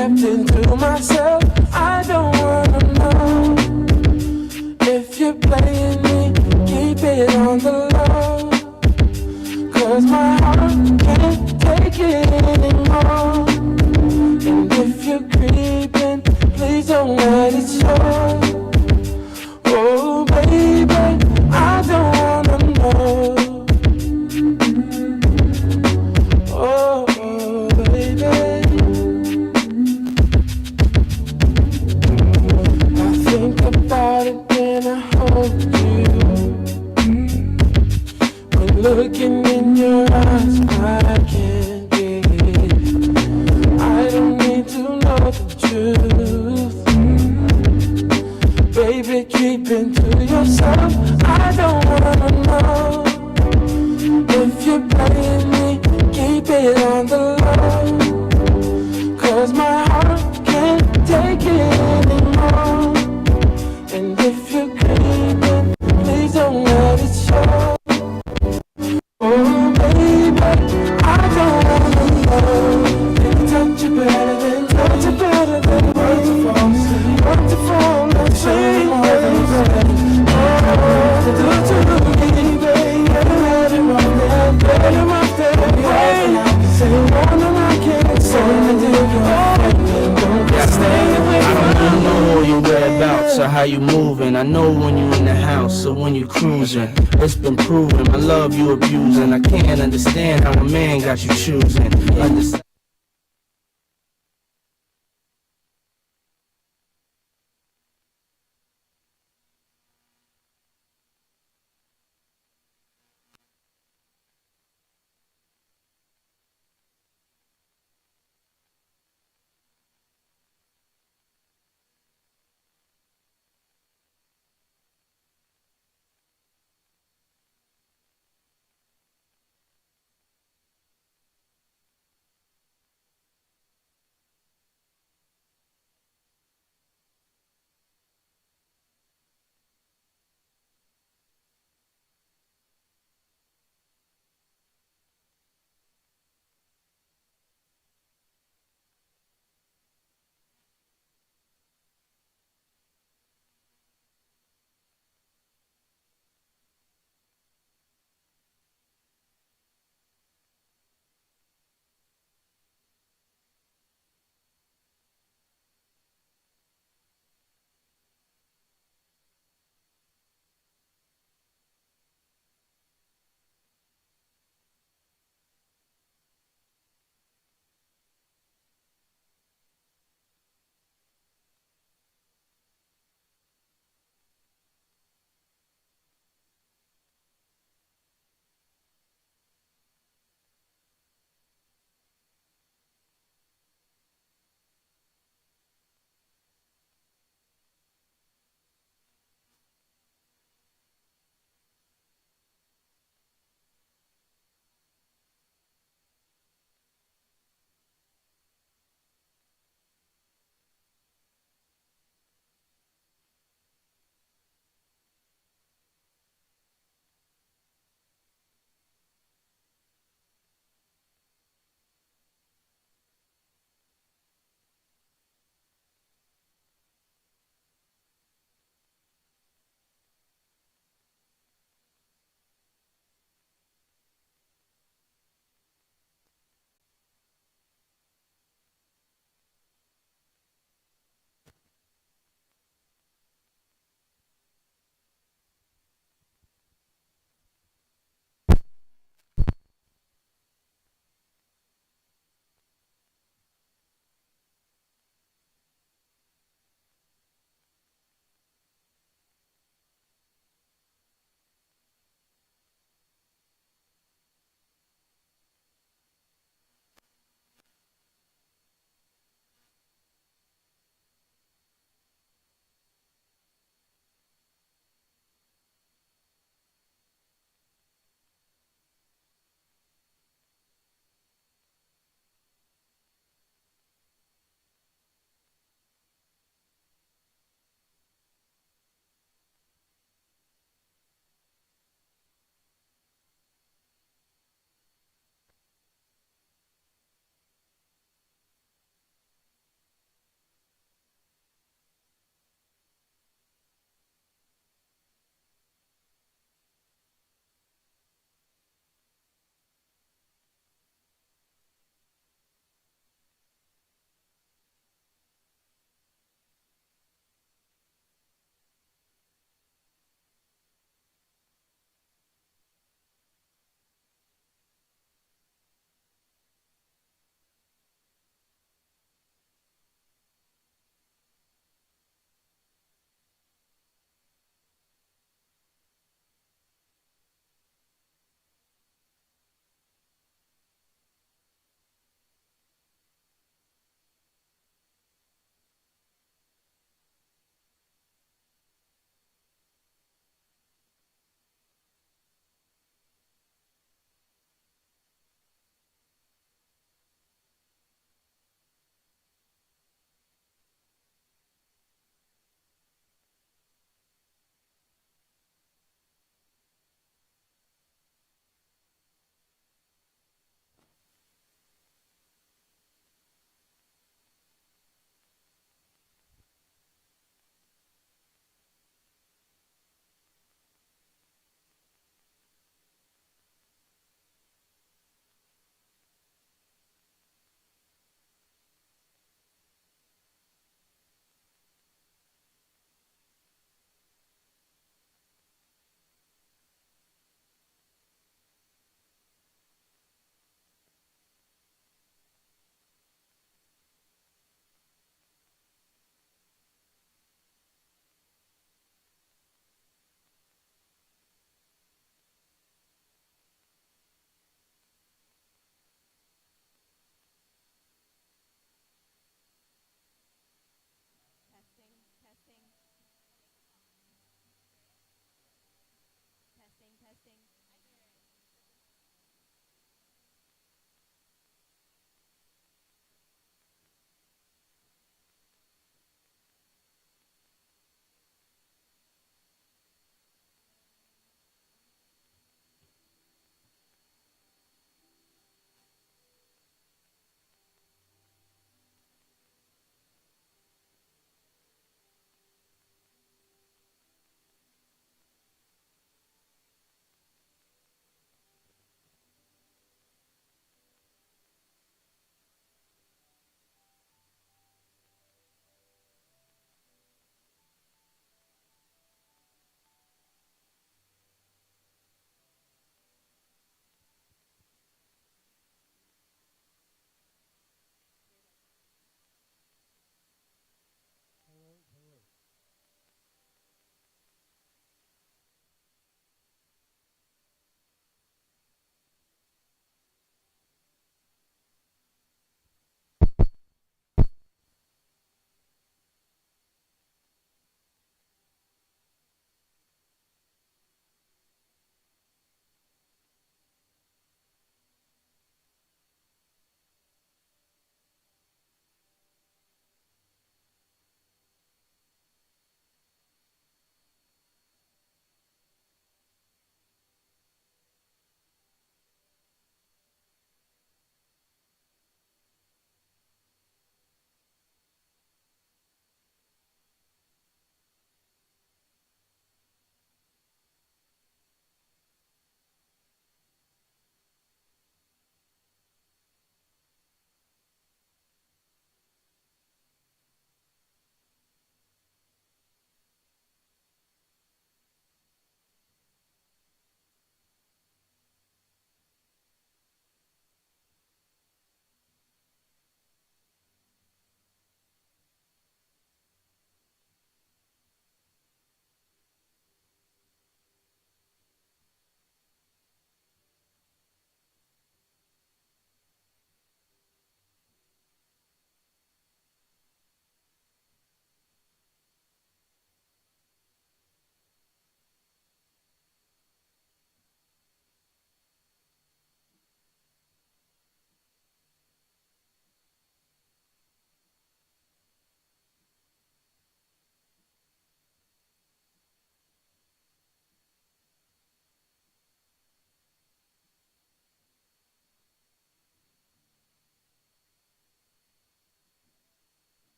kept it to myself. I don't wanna know if you're playing me. Keep it on the low, 'cause my heart can't take it anymore. And if you're creeping, please don't let it show. Oh baby, I don't wanna know. Oh baby, I think about it when I hold you. When looking in your eyes, I can't breathe. I don't need to know the truth. Baby, keep it to yourself. I don't wanna know if you're playing me. Keep it on the low, 'cause my heart can't take it anymore. And if you're creeping, please don't let it show. Oh baby, I don't wanna know. Can you touch it better than touch it better than words to fall asleep? Words to fall asleep, baby. Oh, do to me, baby. Let it rock there, let it rock there. Hey, say one and I can't say I don't know your whereabouts or how you moving. I know when you in the house or when you cruising. It's been proven, my love you abusing. I can't understand how a man got you choosing.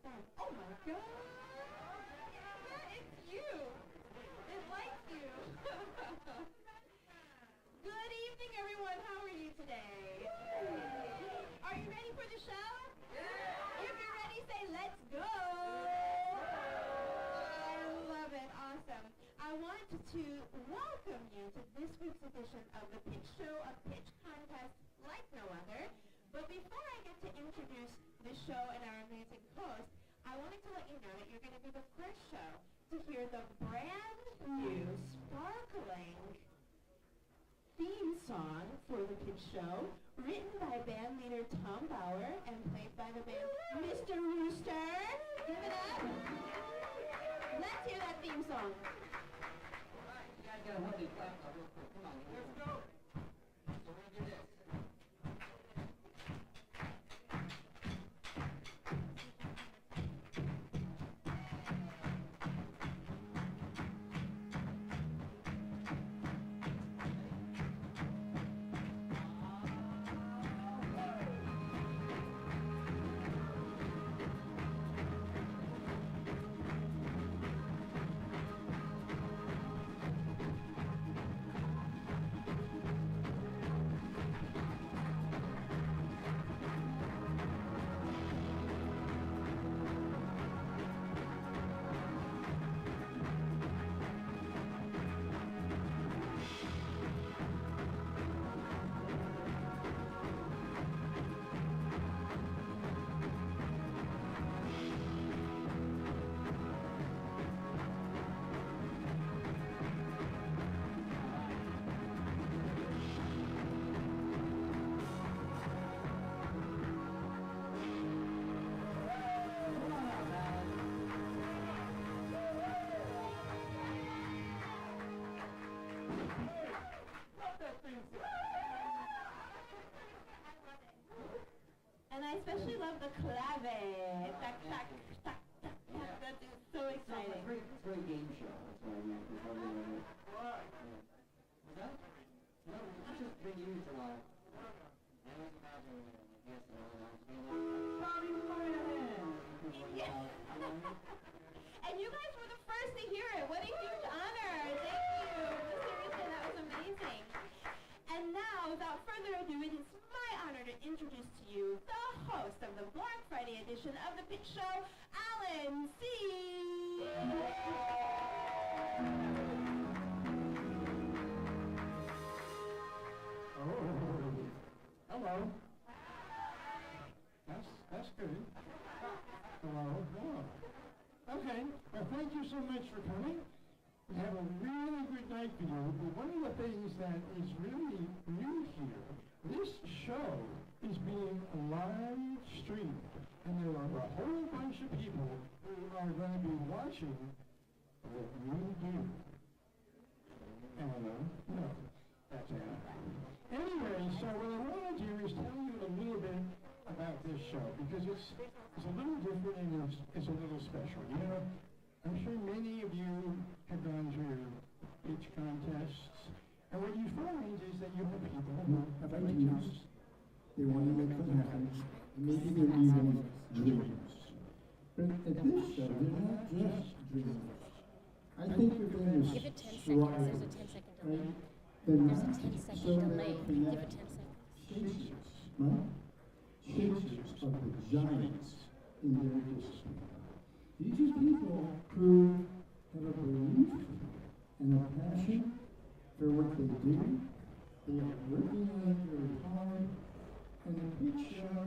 Oh my God! Yeah, it's you. It likes you. Good evening, everyone. How are you today? Are you ready for the show? Yeah. If you're ready, say let's go. I love it. Awesome. I wanted to welcome you to this week's edition of the Pitch Show, a pitch contest like no other. But before I get to introduce the show and our amazing host, I wanted to let you know that you're going to be the first show to hear the brand new, sparkling theme song for the Pitch Show, written by band leader Tom Bauer and played by the band Mr. Rooster. Give it up. Let's hear that theme song. Gotta hold these laptops real quick. Come on, let's go. So we're gonna do this. And I especially love the clave. Tac, tac, tac, tac. That is so exciting. It's a great game show. That's what I meant. That's what I meant. Was that? No, it's just been used a lot. I was imagining it. I guess I was being Bobby Moynihan. And you guys were the first to hear it. What a huge honor. Thank you. Seriously, that was amazing. And now, without further ado, it is my honor to introduce to you the host of the Black Friday edition of the Pitch Show, Alan C. Oh, hello. That's good. Hello. Oh. Okay. Well, thank you so much for coming. We have a really good night for you. But one of the things that is really new here, this show is being live streamed, and there are a whole bunch of people who are going to be watching what you do. Anna? No, that's Anna. Anyway, so what I want to do is tell you a little bit about this show, because it's a little different and it's a little special. You know, I'm sure many of you have gone through pitch contests, and what you find is that you have people who have ideas, they want to make them happen, maybe they're even dreamers. But at this show, they're not just dreamers. I think you're going to Give it 10 seconds. There's a 10-second delay. They're There's a not 10-second so delay. Give it 10 seconds. chasers, right? Chasers of the giants in their discipline. These are people who have a belief and a passion for what they do. They are working on it very hard, and the pitch show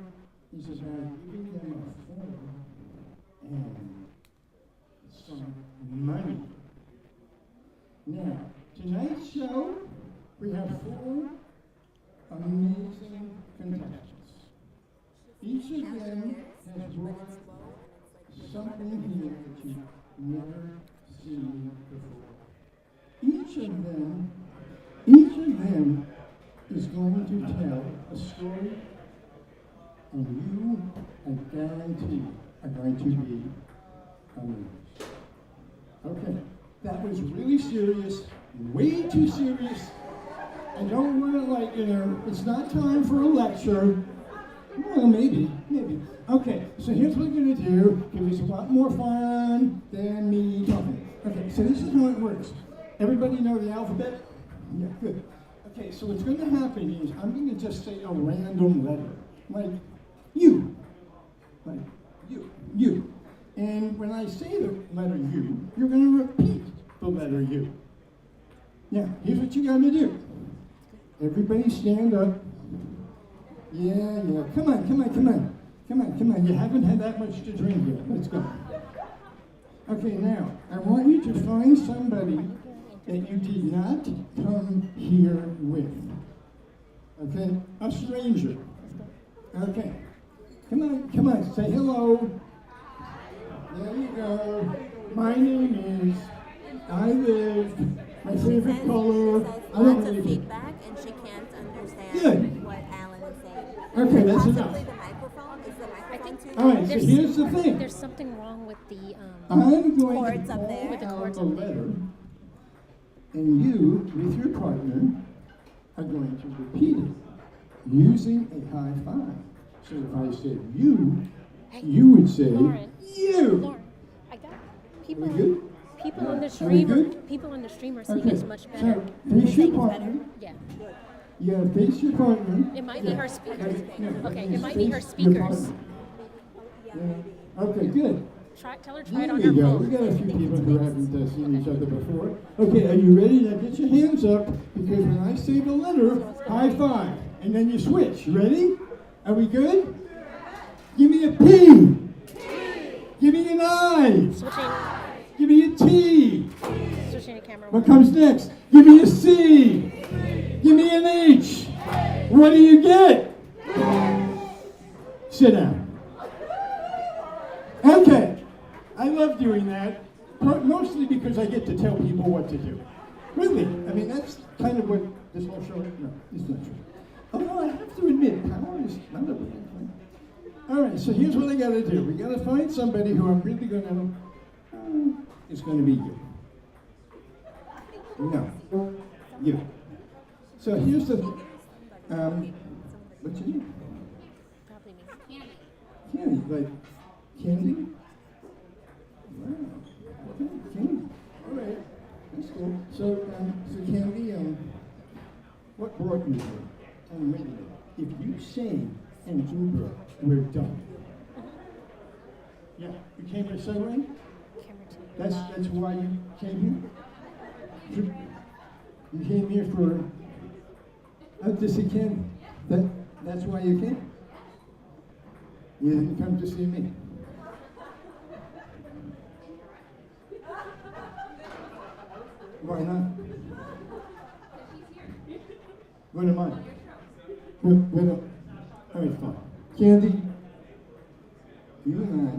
is about giving them a forum and some money. Now, tonight's show, we have 4 amazing contestants. Each of them has brought something here that you've never seen before. Each of them is going to tell a story, and you, I guarantee, are going to be amazed. Okay, that was really serious, way too serious. I don't want to, it's not time for a lecture. Well, maybe. Maybe. Okay, so here's what we're going to do, because it's a lot more fun than me talking. Okay, so this is how it works. Everybody know the alphabet? Yeah, good. Okay, so what's going to happen is I'm going to just say a random letter, like you, like you. And when I say the letter U, you're going to repeat the letter U. Now, here's what you got to do. Everybody stand up. Yeah. Come on. You haven't had that much to drink yet. Let's go. Okay, now, I want you to find somebody that you did not come here with. Okay? A stranger. Okay. Come on. Say hello. There you go. My name is, I live, my favorite color. I don't Lots of really- feedback, and she can't understand Good. what Alan is saying. Okay, that's Possibly enough. the microphone. Is the microphone too All loud? right, so here's the thing. There's something wrong with the, I'm going Chords to up call there. With the out chords a up there. letter, and you, with your partner, are going to repeat it using a high five. So if I said you would say Lauren. you. Lauren, I got people. Are we good? People on the Are we stream. good? People on the stream are saying Okay, it's much better. so face your partner. Yeah, You gotta face your partner. it might be her speakers. Yeah, Okay, you it might be her face your speakers. partner. Yeah. Okay, good. Tell her try it There on we her go. phone. We got a few people who haven't seen each other before. Okay, are you ready? Now get your hands up, because when I say the letter, high five, and then you switch. Ready? Are we good? Give me a P. Give me an I. Switching Give me a T. the camera. What comes next? Give me a C. Give me an H. What do you get? Sit down. Okay. I love doing that, mostly because I get to tell people what to do. Really. I mean, that's kind of what this whole show is. No, it's not true. Although I have to admit, power is not a bad thing. All right, so here's what I got to do. We got to find somebody who I'm really going to, it's going to be you. No, you. So here's the, what's your name? Probably me. Candy, like candy? Wow. Okay, candy. All right, that's cool. So Candy, what brought you here? Wait a minute. If you sing and Uber, we're done. Yeah, you came here Subway? That's why you came here? You came here for, to see Candy. That's why you came? You didn't come to see me. Why not? What am I? All right, fine. Candy, you and I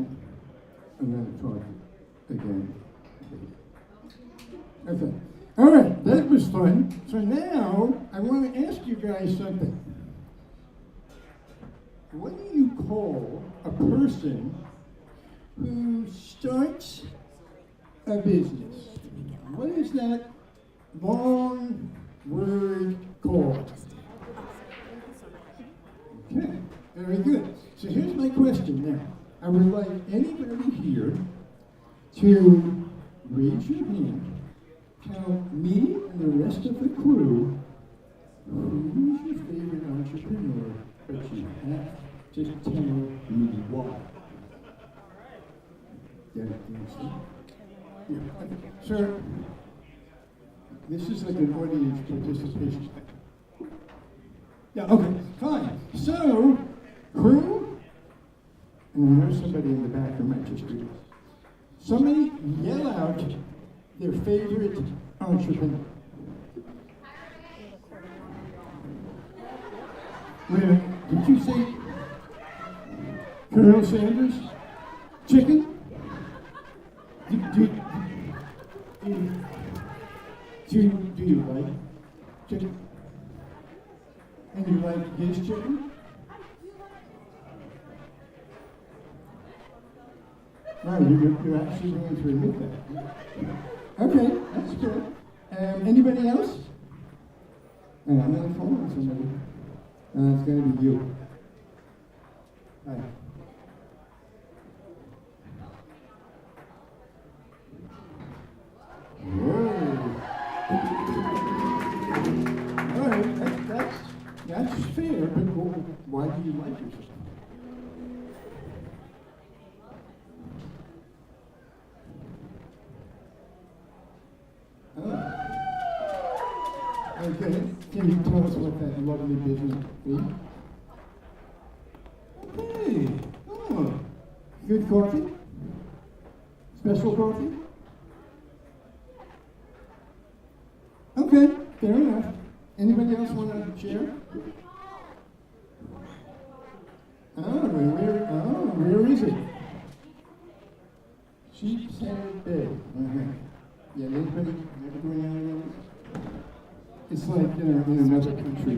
are going to talk again. Okay. All right, that was fun. So now I want to ask you guys something. What do you call a person who starts a business? What is that long word called? Okay, very good. So here's my question now. I would like anybody here to raise your hand, tell me and the rest of the crew who's your favorite entrepreneur, but you have to tell me why. Yeah. Sir, this is like an audience participation. Yeah, okay, fine. So, who, and there's somebody in the back who might just do this. Somebody yell out their favorite entrepreneur. Wait a minute, did you say Colonel Sanders? Chicken? Do you like chicken? And you like his chicken? No, you're actually going to admit that. Okay, that's good. Anybody else? I'm going to phone somebody. It's going to be you. Hi. Why do you like yourself? Okay, can you tell us what that lovely business is? Okay, oh, good coffee? Special coffee? Okay, fair enough. Anybody else want to share? Where is it? Sheepshead Bay. Yeah, anybody ever going out there? It's like, in another country.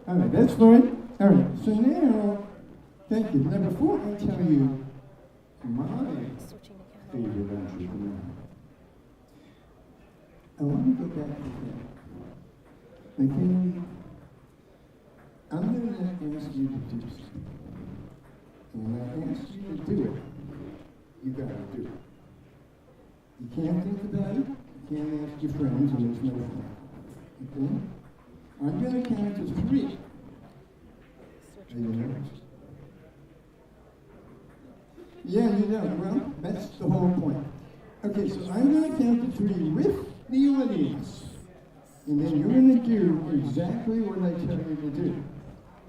All right, that's fine. All right, so now, thank you. Now, before I tell you my Switching the camera. favorite entrepreneur, I want to go back to that. Okay? I'm going to ask you to do something. And when I ask you to do it, you got to do it. You can't think about it. You can't ask your friends, and there's no fun. Okay? I'm going to count to 3. Are you nervous? Yeah, you know. Well, that's the whole point. Okay, so I'm going to count to 3 with the audience. And then you're going to do exactly what I tell you to do.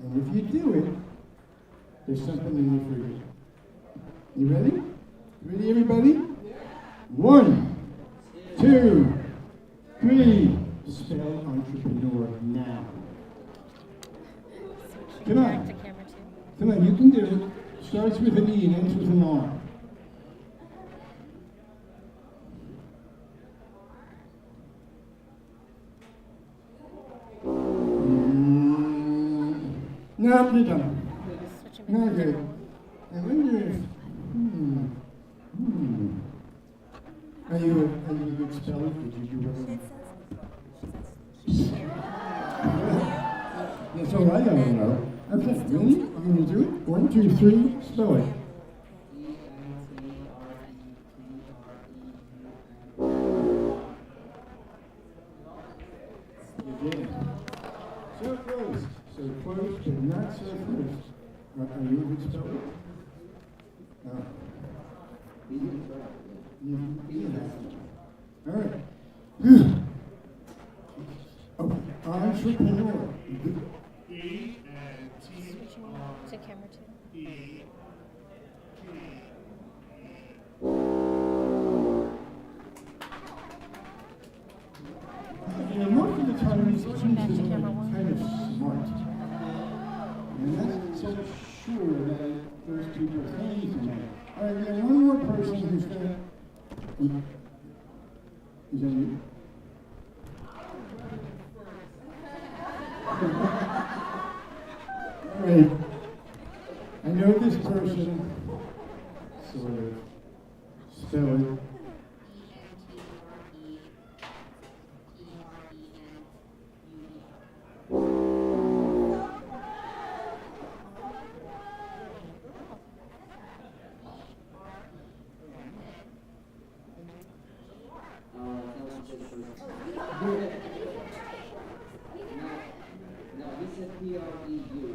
And if you do it, there's something in it for you. You ready? Ready, everybody? 1, 2, 3. Spell entrepreneur now. Come Back on. to camera 2. Come on, you can do it. Starts with an E and ends with an R. No, you're done. Switching Not back to good. camera 1. I wonder if, Are you a good speller? Did you do well? That's all right, I don't know. Okay, ready? You gonna do it? 1, 2, 3, spell it. You did. So close. So close, but not so close. Are you a good speller? No. All right. Oh, entrepreneur. Switching to camera 2. You know, most of the time, these Switching back to are camera 1. kind of smart. And that's so sure that those people are crazy to me. All right, we have one more person who's going to... Is that you? All right. I know this person, sort of, spell it. No, he said P-R-E-U.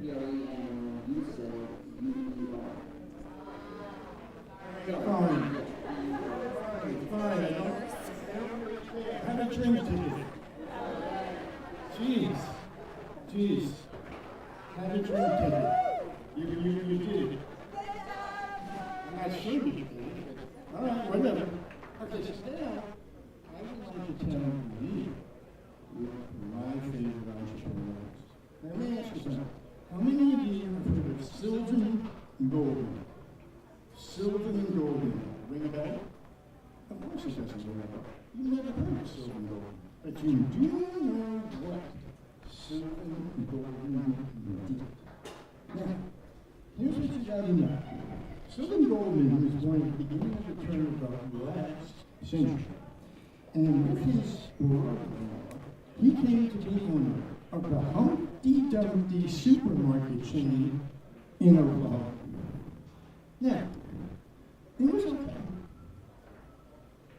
P-R-E, and you said U-E-R. Fine. Fine. Have a drink ticket. Jeez. Have a drink ticket. You did it. I'm not sure you did it. All right, whatever. Okay, so now, I would like to tell you my favorite entrepreneurs. Now, let me ask you something. How many of you have heard of Sylvan Golden? Sylvan Golden. Ring a bell? Of course it doesn't ring a bell. You never heard of Sylvan Golden. But you do know what Sylvan Golden did. Now, here's what you gotta know. Sylvan Golden was born at the beginning of the turn of the last century. And with his brother-in-law, he came to be owner of the Humpty Dumpty supermarket chain in Oklahoma. Now, it was okay.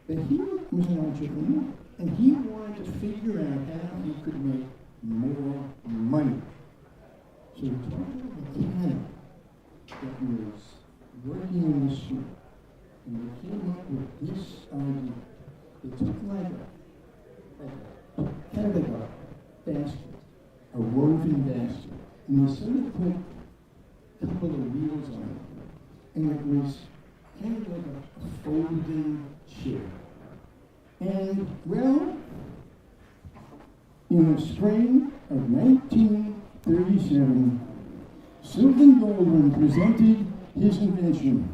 But he was an entrepreneur, and he wanted to figure out how he could make more money. So we're talking about a mechanic that was working in the street, and they came up with this idea. They took like kind of like a basket, a woven basket, and they sort of put a couple of wheels on it, and it was kind of like a folding chair. And, well, in the spring of 1937, Sylvan Goldwyn presented his invention,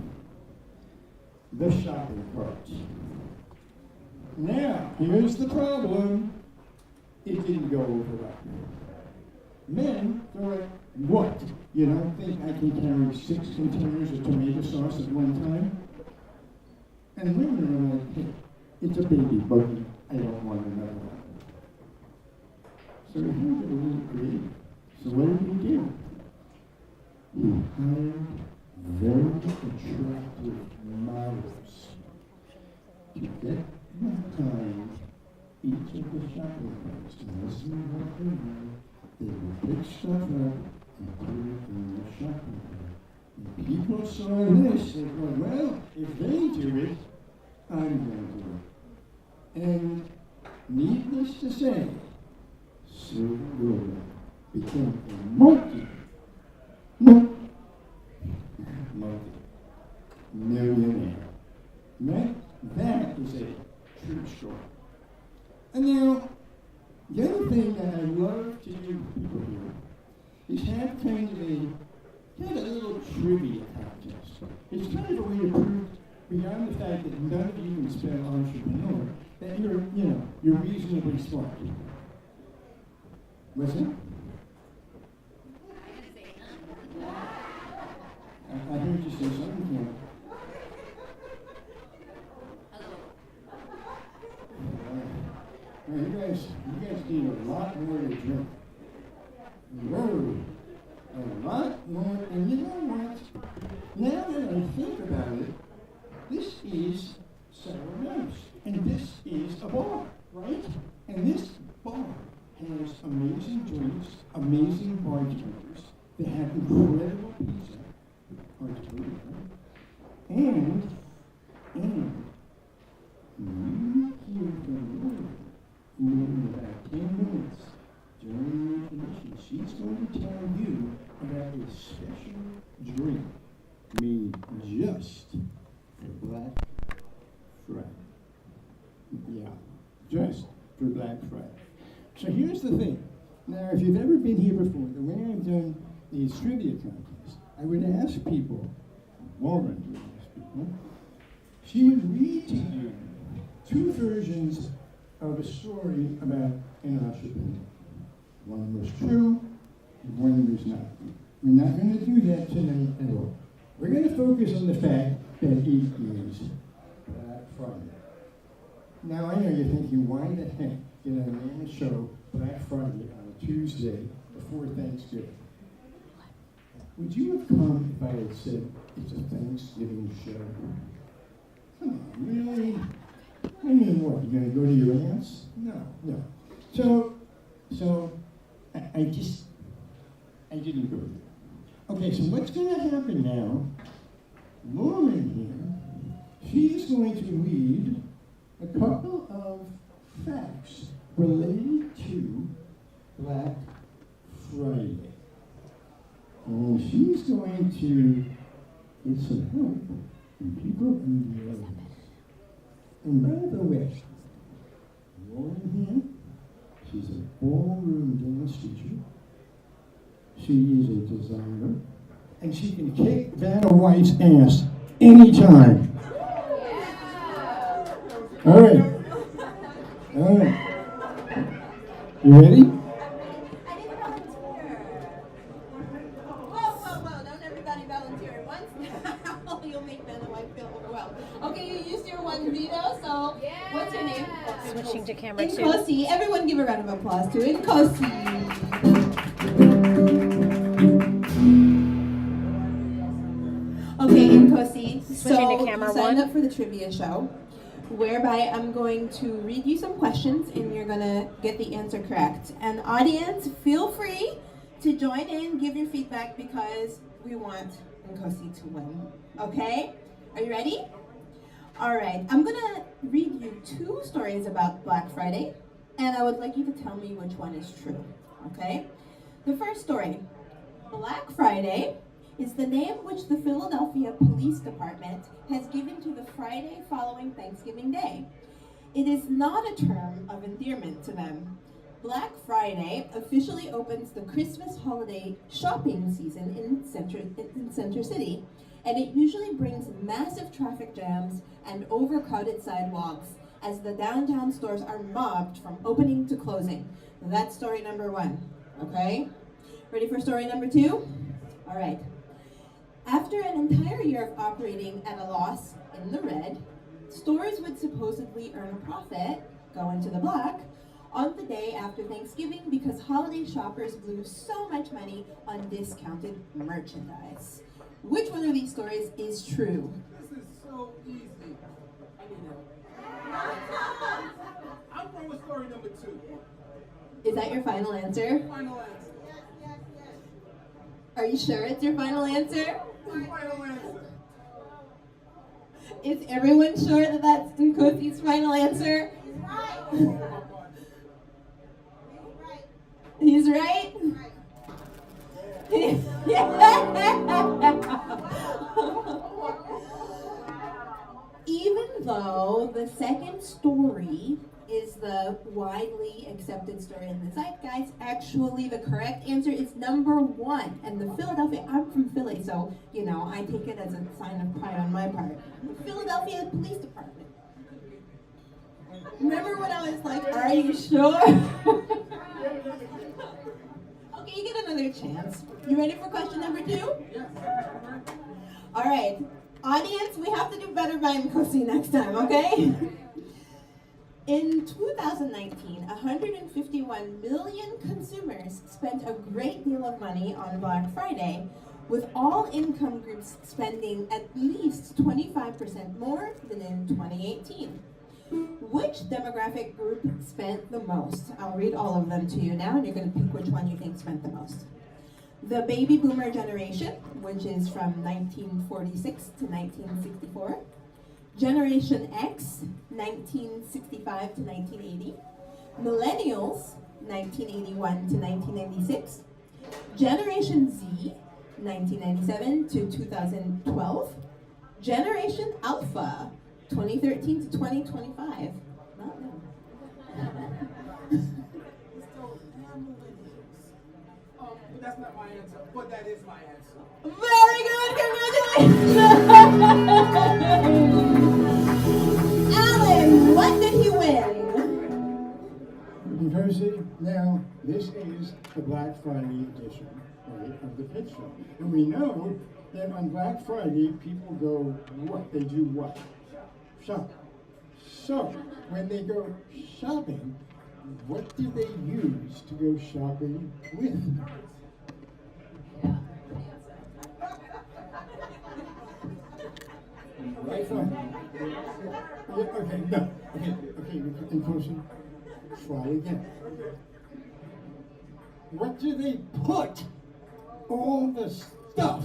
the shopping cart. Now, here's the problem. It didn't go over well. Men thought, what? You don't think I can carry 6 containers of tomato sauce at one time? And women are like, hey, it's a baby buggy. I don't want another one. So he got a little creative. So what did he do? He hired very attractive models to get behind each of the shopping carts. And as we walk around, they would pick stuff up and put it in the shopping cart. And people saw this and thought, well, if they do it, I'm going to do it. And needless to say, Sylvan Goldwyn became a multi-millionaire. That is a true story. And now, the other thing that I love to do with people here is have kind of a little trivia contest. It's kind of a way to prove, beyond the fact that none of you can spell entrepreneur, that you're reasonably smart. What's it? I heard you say something. Yeah. You guys need a lot more to drink. Whoa, a lot more. And you know what? Now that I think about it, this is Sour Mouse, and this is a bar, right? And this bar has amazing drinks, amazing bartenders. They have incredible pizza, hard to believe, right? And you hear from Lily in about 10 minutes during the intermission. She's going to tell you about a special drink made just for Black Friday. Yeah, just for Black Friday. So here's the thing. Now, if you've ever been here before, the way I've done these trivia contests, I would ask people, Lauren would ask people, she would read to you 2 versions of a story about an entrepreneur. One was true, and one was not. We're not going to do that tonight at all. We're going to focus on the fact that it is Black Friday. Now, I know you're thinking, why the heck did I name a show Black Friday on a Tuesday before Thanksgiving? Would you have come if I had said it's a Thanksgiving show? Come on, really? I mean, what, you're going to go to your aunt's? No. So I didn't go there. Okay, so what's going to happen now, Lauren here, she's going to read a couple of facts related to Black Friday. And she's going to get some help from people in the audience. And by the way, Lauren here, she's a ballroom dance teacher. She is a designer, and she can kick Vanna White's ass anytime. All right. You ready? I need a volunteer. Whoa, don't everybody volunteer at once. You'll make Vanna White feel overwhelmed. Okay, you used your one veto, so what's your name? Switching to camera 2. Nkosi. Everyone give a round of applause to Nkosi. Okay, Nkosi. Switching to camera you signed 1. up for the trivia show, whereby I'm going to read you some questions and you're going to get the answer correct. And audience, feel free to join in, give your feedback because we want Nkosi to win. Okay? Are you ready? All right. I'm gonna read you 2 stories about Black Friday, and I would like you to tell me which one is true. Okay? The first story. Black Friday is the name which the Philadelphia Police Department has given to the Friday following Thanksgiving Day. It is not a term of endearment to them. Black Friday officially opens the Christmas holiday shopping season in Center City, and it usually brings massive traffic jams and overcrowded sidewalks as the downtown stores are mobbed from opening to closing. That's story number 1, okay? Ready for story number 2? All right. After an entire year of operating at a loss in the red, stores would supposedly earn a profit, go into the black, on the day after Thanksgiving because holiday shoppers blew so much money on discounted merchandise. Which one of these stories is true? This is so easy. I need help. I'm going with story number 2. Is that your final answer? Final answer. Are you sure it's your final answer? Final answer. Is everyone sure that that's Nkosi's final answer? He's right? Even though the second story is the widely accepted story in the zeitgeist, actually the correct answer is number 1. And the Philadelphia, I'm from Philly, so, you know, I take it as a sign of pride on my part. The Philadelphia Police Department. Remember when I was like, are you sure? Okay, you get another chance. You ready for question number 2? Yes. All right. Audience, we have to do better by Nkosi next time, okay? In 2019, 151 million consumers spent a great deal of money on Black Friday, with all income groups spending at least 25% more than in 2018. Which demographic group spent the most? I'll read all of them to you now, and you're going to pick which one you think spent the most. The baby boomer generation, which is from 1946 to 1964. Generation X, 1965 to 1980. Millennials, 1981 to 1996. Generation Z, 1997 to 2012. Generation Alpha, 2013 to 2025. Not them. But that's not my answer. But that is my answer. Very good, congratulations! Alan, what did he win? University. Now, this is the Black Friday edition, right, of the Pitch Show. And we know that on Black Friday, people go what? They do what? Shop. So, when they go shopping, what do they use to go shopping with? Right, fine. Yeah, okay, no. Okay, in person. Try again. What do they put all the stuff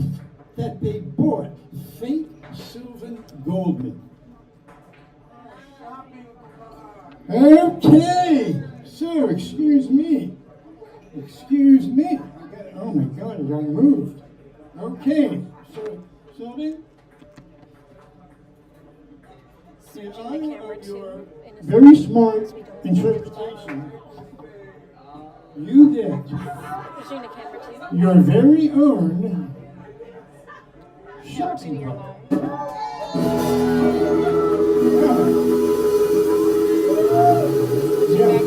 that they bought? Think Sylvan Goldman. Okay, so excuse me. Oh my God, I got moved. Okay, so Sylvan, in honor of your very smart interpretation, you get your very own shopping cart. Yeah.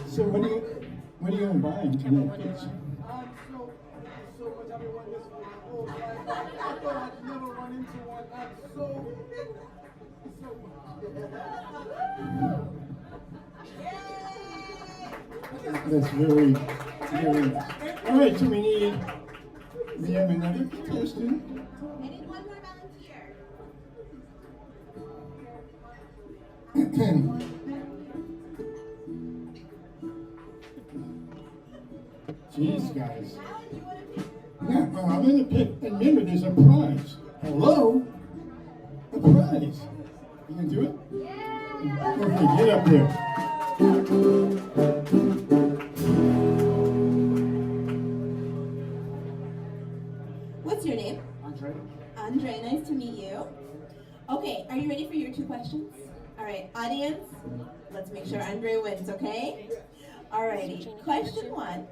So what are you gonna buy tonight, kids? So much I've been wanting this for my whole life. I thought I'd never run into one. I'm so That's very nice. All right, so we have another contestant. I need one more volunteer. Nice. You can do it? Yeah. Okay, get up there. What's your name? Andre? Andre, nice to meet you. Okay, are you ready for your 2 questions? All right, audience, let's make sure Andre wins, okay? Alrighty, question 1.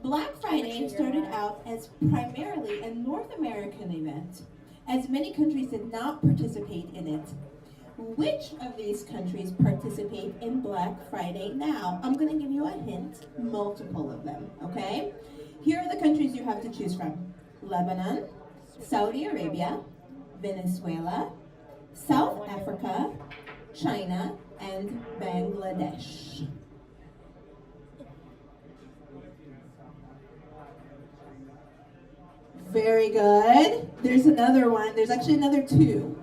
Black Friday started out as primarily a North American event, as many countries did not participate in it. Which of these countries participate in Black Friday now? I'm going to give you a hint, multiple of them, okay? Here are the countries you have to choose from. Lebanon, Saudi Arabia, Venezuela, South Africa, China, and Bangladesh. Very good. There's another one. There's actually another 2.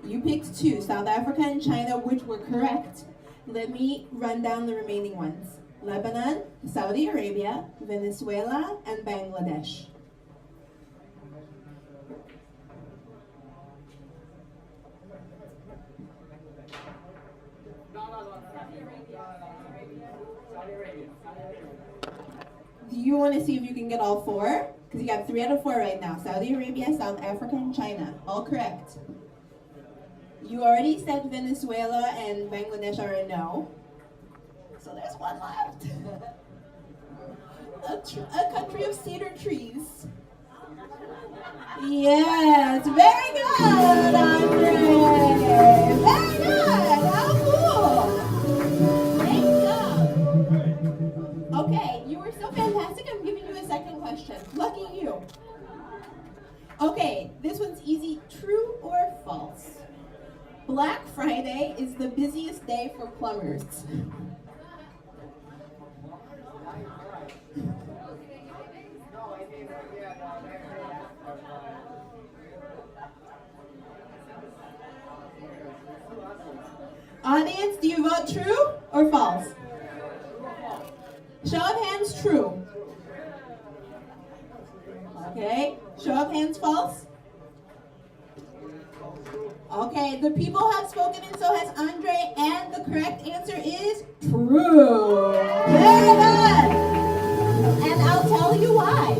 You picked 2, South Africa and China, which were correct. Let me run down the remaining ones. Lebanon, Saudi Arabia, Venezuela, and Bangladesh. Do you want to see if you can get all 4? Because you got 3 out of 4 right now. Saudi Arabia, South Africa, and China. All correct. You already said Venezuela and Bangladesh are a no. So there's 1 left. A country of cedar trees. Yes, very good, Andre. Very good. How cool. Great job. Okay, you were so fantastic. I'm giving you a second question. Lucky you. Okay, this one's easy. True or false? Black Friday is the busiest day for plumbers. Audience, do you vote true or false? Show of hands, true. Okay, show of hands, false. Okay, the people have spoken and so has Andre, and the correct answer is true. Very good. And I'll tell you why.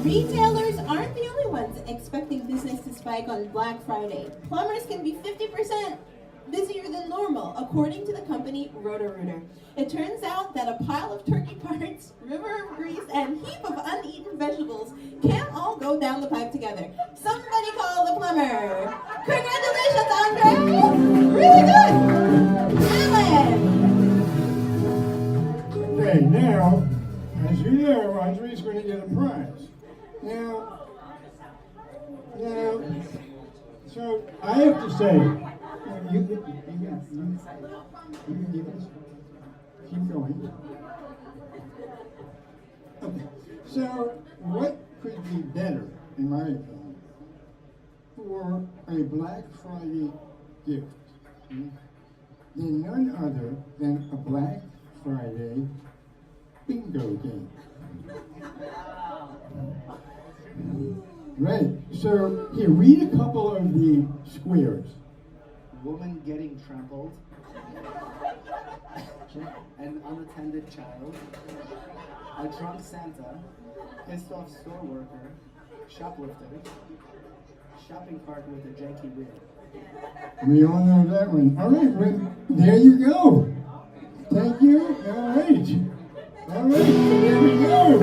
Retailers aren't the only ones expecting business to spike on Black Friday. Plumbers can be 50% busier than normal, according to the company Roto-Rooter. It turns out that a pile of turkey parts, river of grease, and heap of uneaten vegetables can't all go down the pipe together. Somebody call the plumber. Congratulations, Andre! Really good! Alan! Okay, now, as you know, Andre's going to get a prize. Now, so I have to say, you can give us, keep going. Okay, so what could be better, in my opinion, for a Black Friday gift than none other than a Black Friday bingo game? Right, so here, read a couple of the squares. Woman getting trampled. An unattended child. A drunk Santa. Pissed off store worker. Shoplifter. Shopping cart with a janky wheel. We all know that one. All right, well, there you go. Thank you. All right. All right, there we go.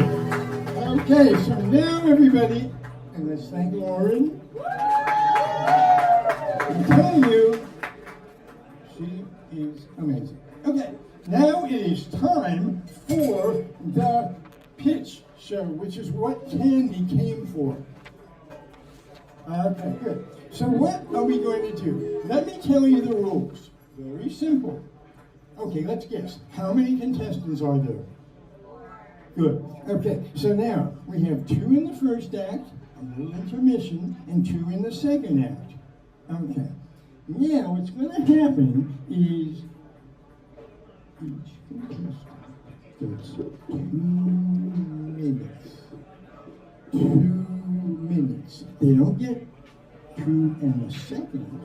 Okay, so now everybody, and let's thank Lauren. I tell you, she is amazing. Okay, now it is time for the pitch show, which is what Candy came for. Okay, good. So what are we going to do? Let me tell you the rules. Very simple. Okay, let's guess. How many contestants are there? Good. Okay, so now we have 2 in the first act, a little intermission, and 2 in the second act. Okay. Now what's going to happen is each contestant gets 2 minutes. 2 minutes. They don't get 2 and a second,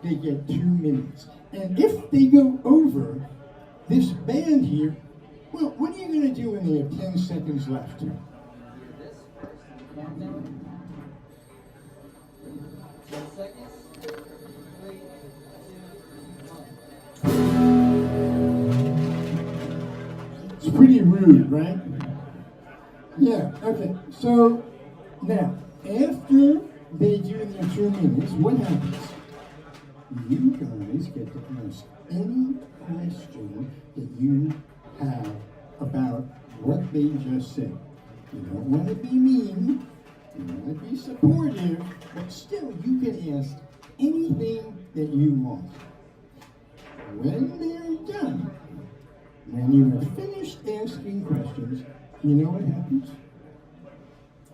they get 2 minutes. And if they go over this band here, well, what are you going to do when they have 10 seconds left? It's pretty rude, right? Yeah, okay. So now, after they do their 2 minutes, what happens? You guys get to ask any question that you have about what they just said. You don't want to be mean, you want to be supportive, but still you can ask anything that you want. When they're done, when you have finished asking questions, you know what happens?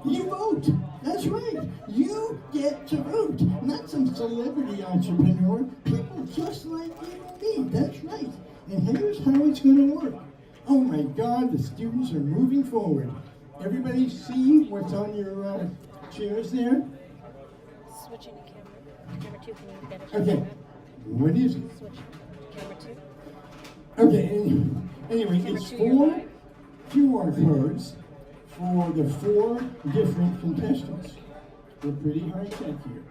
You vote. That's right. You get to vote. Not some celebrity entrepreneur. People just like you and me. That's right. And here's how it's going to work. Oh my God, the students are moving forward. Everybody see what's on your chairs there? Switching to camera. Camera 2, can you get it? Okay. What is it? Switch to camera 2. Okay, anyway, it's 4 QR codes for the 4 different contestants. We're pretty high tech here.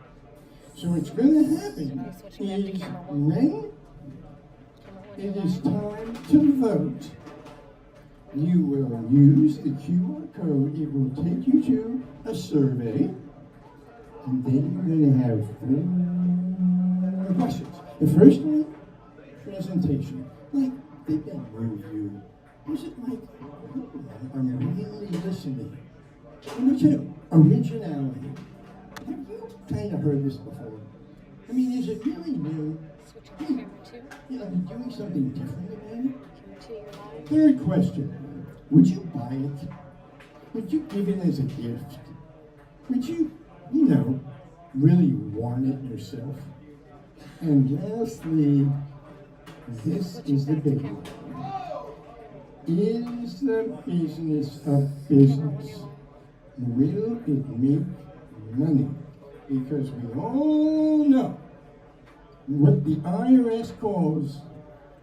So what's going to happen is when it is time to vote, you will use the QR code. It will take you to a survey, and then you're going to have 4 questions. The first one, presentation. Like, did they move you? Was it like, I'm really listening? Number 2, originality. Have you kind of heard this before? I mean, is it really new? Switching to camera 2. You know, doing something different about it? Camera 2, you're live. 3rd question, would you buy it? Would you give it as a gift? Would you, really want it yourself? And lastly, this is the big one. Is the business a business? Will it make money? Because we all know what the IRS calls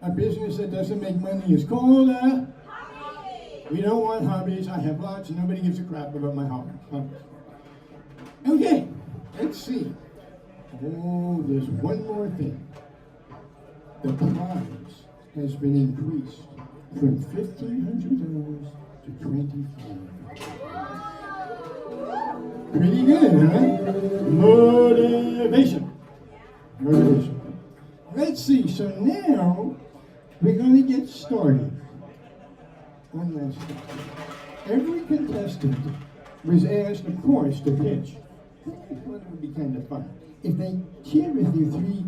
a business that doesn't make money is called a hobby. We don't want hobbies. I have lots and nobody gives a crap about my hobbies. Okay, let's see. Oh, there's one more thing. The prize has been increased from $1,500 to $2,500. Pretty good, huh? Motivation. Let's see, so now we're going to get started. One last thing. Every contestant was asked, of course, to pitch. I thought it would be kind of fun if they shared with you 3,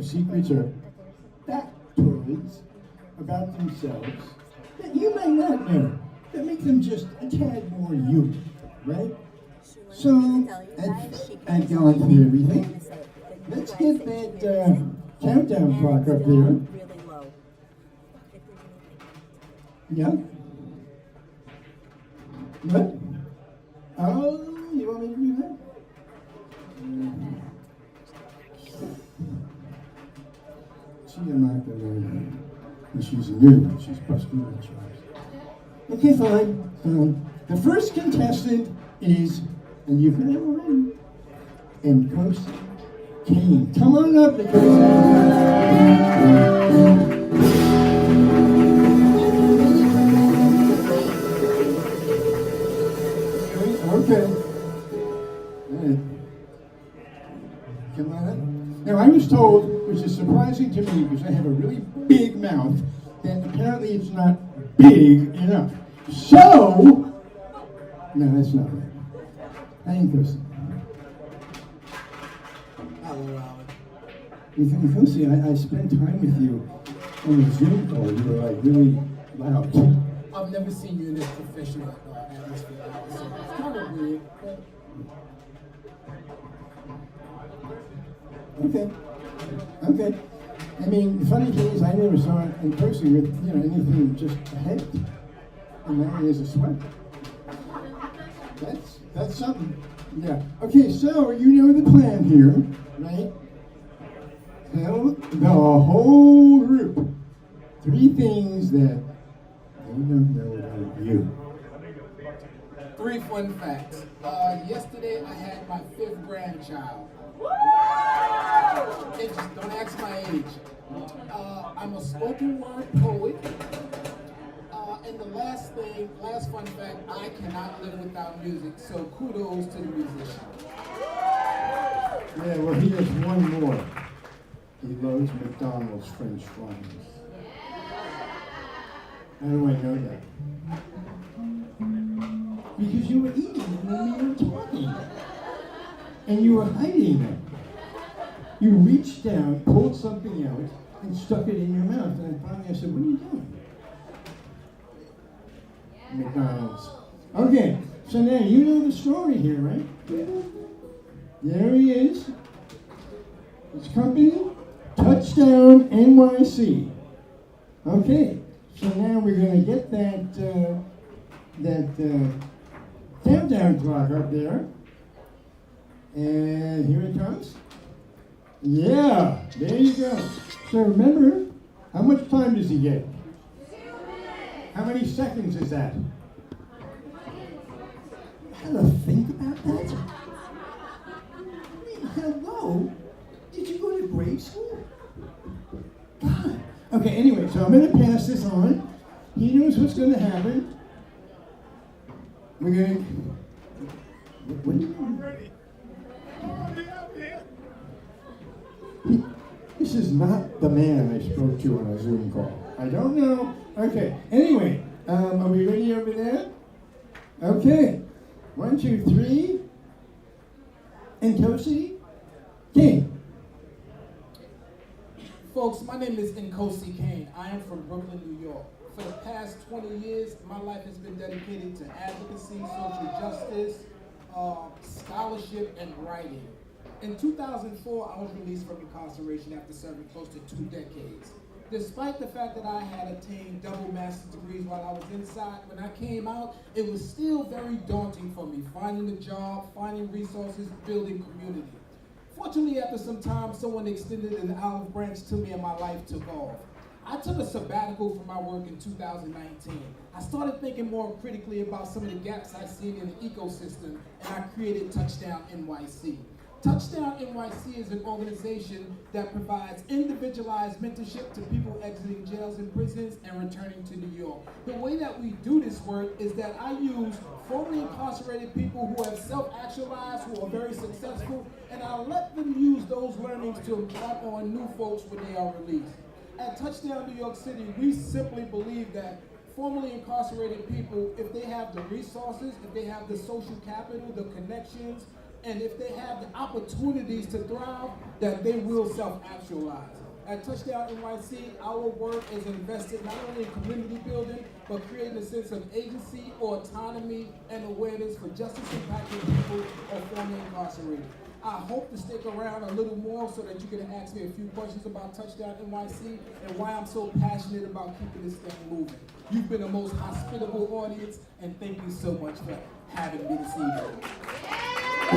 secrets or factoids about themselves that you might not know, that make them just a tad more you, right? So, I've gone through everything. Let's get that countdown clock up there. Really low. Yeah? What? Oh, you want me to do that? She's not gonna, she's new, she's busting my chops. Okay, fine. The first contestant is, and you've heard it already, and Coach Kane. Come on up, because okay. All right. Come on up. Now, I was told, which is surprising to me because I have a really big mouth, that apparently it's not big enough. So, no, that's not right. I ain't Chris. Hello, Alan. You see, I spent time with you on the Zoom call. You were like really loud. I've never seen you in this professional atmosphere. So it's kind of weird, but Okay. I mean, the funny thing is, I never saw it in person with, anything just a head. And now it is a sweat. That's something. Yeah. Okay, so you know the plan here, right? Tell the whole group 3 things that they don't know about you. 3 fun facts. Yesterday I had my 5th grandchild. Don't ask my age. I'm a spoken word poet. And the last fun fact, I cannot live without music. So kudos to the musician. Yeah, well, he has one more. He loves McDonald's French fries. How do I know that? Because you were eating them when we were talking. And you were hiding them. You reached down, pulled something out, and stuck it in your mouth. And finally I said, what are you doing? McDonald's. Okay, so now you know the story here, right? There he is. His company, Touchdown NYC. Okay, so now we're going to get that countdown clock up there. And here it comes. Yeah, there you go. So remember, how much time does he get? How many seconds is that? How to think about that? I mean, hello? Did you go to grade school? God. Okay, anyway, so I'm going to pass this on. He knows what's going to happen. We're going to... What are you doing? Ready? This is not the man I spoke to on a Zoom call. I don't know. Okay, anyway, are we ready over there? Okay, 1, 2, 3. Nkosi King. Folks, my name is Nkosi Kane. I am from Brooklyn, New York. For the past 20 years, my life has been dedicated to advocacy, social justice, scholarship, and writing. In 2004, I was released from incarceration after serving close to 2 decades. Despite the fact that I had attained double master's degrees while I was inside, when I came out, it was still very daunting for me, finding a job, finding resources, building community. Fortunately, after some time, someone extended an olive branch to me and my life took off. I took a sabbatical from my work in 2019. I started thinking more critically about some of the gaps I seen in the ecosystem, and I created Touchdown NYC. Touchdown NYC is an organization that provides individualized mentorship to people exiting jails and prisons and returning to New York. The way that we do this work is that I use formerly incarcerated people who have self-actualized, who are very successful, and I let them use those learnings to impart on new folks when they are released. At Touchdown New York City, we simply believe that formerly incarcerated people, if they have the resources, if they have the social capital, the connections, and if they have the opportunities to thrive, that they will self-actualize. At Touchdown NYC, our work is invested not only in community building, but creating a sense of agency or autonomy and awareness for justice-impacted people or formerly incarcerated. I hope to stick around a little more so that you can ask me a few questions about Touchdown NYC and why I'm so passionate about keeping this thing moving. You've been the most hospitable audience, and thank you so much for having me this evening. Oh,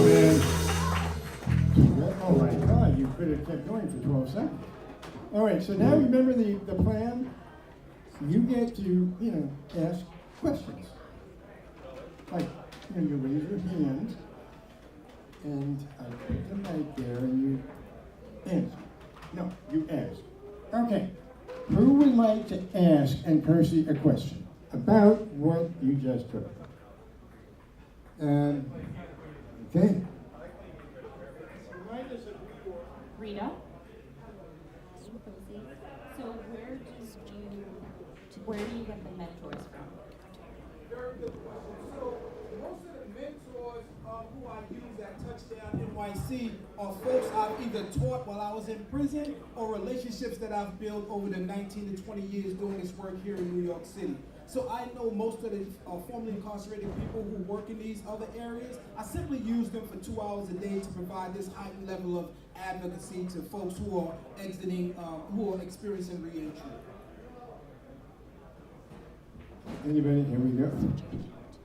man. Oh, my God, you could have kept going for 12 seconds. All right, so now remember the plan. You get to, ask questions. Like, you raise your hand, and I put the mic there, and you answer. No, you ask. Okay, who would like to ask Nkosi a question about what you just heard? Okay. Rita. So where do you get the mentors from? Very good question. So most of the mentors who I use at Touchdown NYC are folks I've either taught while I was in prison or relationships that I've built over the 19 to 20 years doing this work here in New York City. So I know most of the formerly incarcerated people who work in these other areas. I simply use them for 2 hours a day to provide this heightened level of advocacy to folks who are exiting, who are experiencing re-entry. Anybody? Here we go.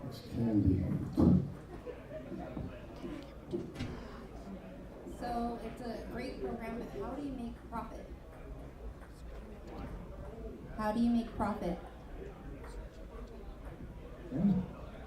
It's Candy. So it's a great program, but how do you make profit? How do you make profit? Yeah.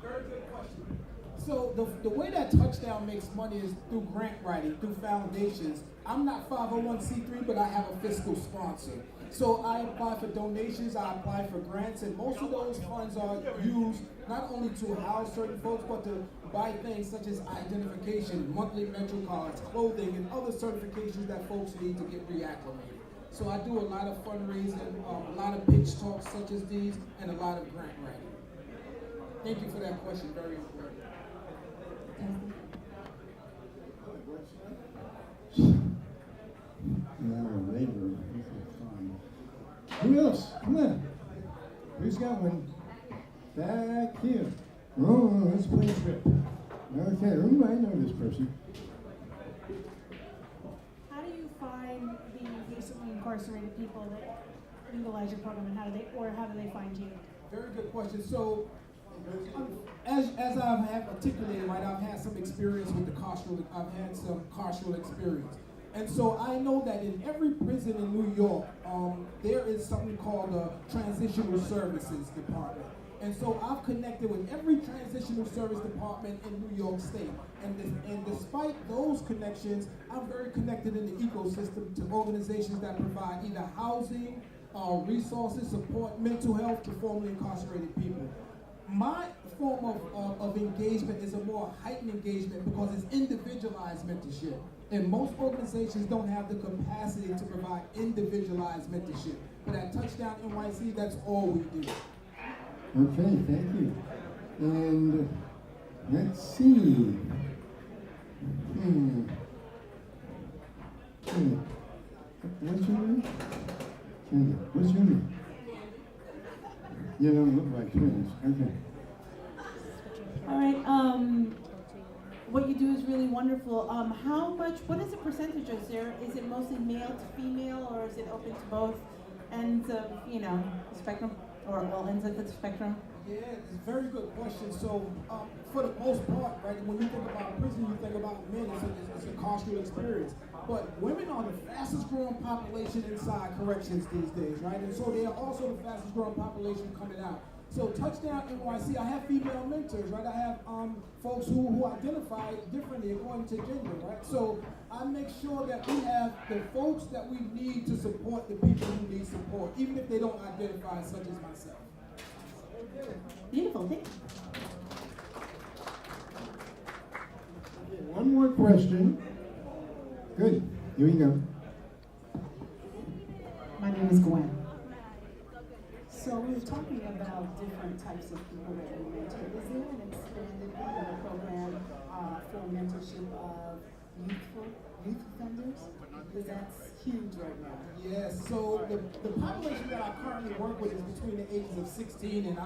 Very good question. So the way that Touchdown makes money is through grant writing, through foundations. I'm not 501c3, but I have a fiscal sponsor. So I apply for donations, I apply for grants, and most of those funds are used not only to house certain folks, but to buy things such as identification, monthly Metro cards, clothing, and other certifications that folks need to get reacclimated. So I do a lot of fundraising, a lot of pitch talks such as these, and a lot of grant writing. Thank you for that question, very important. Now labor. Who else? Come on. Who's got one? Back here. Oh, let's play a trip. Okay, oh, I know this person. How do you find the recently incarcerated people that utilize your program, and how do they find you? Very good question. So, as I have articulated, right, I've had some experience with I've had some carceral experience. And so I know that in every prison in New York, there is something called a transitional services department. And so I've connected with every transitional service department in New York State. And despite those connections, I'm very connected in the ecosystem to organizations that provide either housing, resources, support, mental health to formerly incarcerated people. My form of engagement is a more heightened engagement because it's individualized mentorship. And most organizations don't have the capacity to provide individualized mentorship. But at Touchdown NYC, that's all we do. Okay, thank you. And let's see. What's your name? Candy. What's your name? You don't look like twins. Okay. All right. What you do is really wonderful. What is the percentage? Is it mostly male to female, or is it open to both ends of, the spectrum, or all ends of the spectrum? Yeah, it's a very good question. So, for the most part, right, when you think about prison, you think about men, it's a carceral experience. But women are the fastest growing population inside corrections these days, right? And so they are also the fastest growing population coming out. So Touchdown NYC, I have female mentors, right? I have folks who identify differently according to gender, right? So I make sure that we have the folks that we need to support the people who need support, even if they don't identify such as myself. Beautiful, thank you. Okay, one more question. Good, here we go. My name is Gwen. So we were talking about different types of people that we mentor. Is there an expanded program for mentorship of youth offenders? Because that's huge right now. Yes, so the population that I currently work with is between the ages of 16 and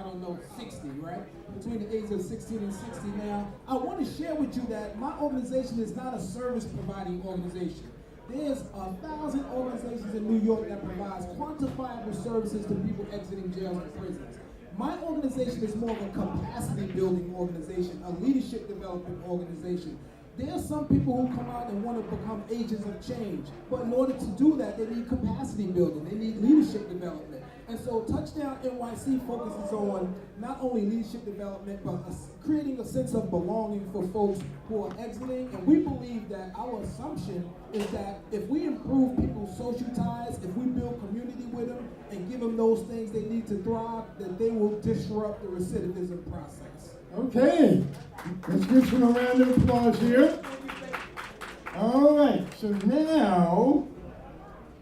60, right? Between the ages of 16 and 60 now. I want to share with you that my organization is not a service providing organization. There's 1,000 organizations in New York that provides quantifiable services to people exiting jails and prisons. My organization is more of a capacity building organization, a leadership development organization. There are some people who come out and want to become agents of change, but in order to do that, they need capacity building, they need leadership development. And so Touchdown NYC focuses on not only leadership development, but creating a sense of belonging for folks who are exiting. And we believe that our assumption is that if we improve people's social ties, if we build community with them and give them those things they need to thrive, that they will disrupt the recidivism process. Okay, let's give some a round of applause here. All right, so now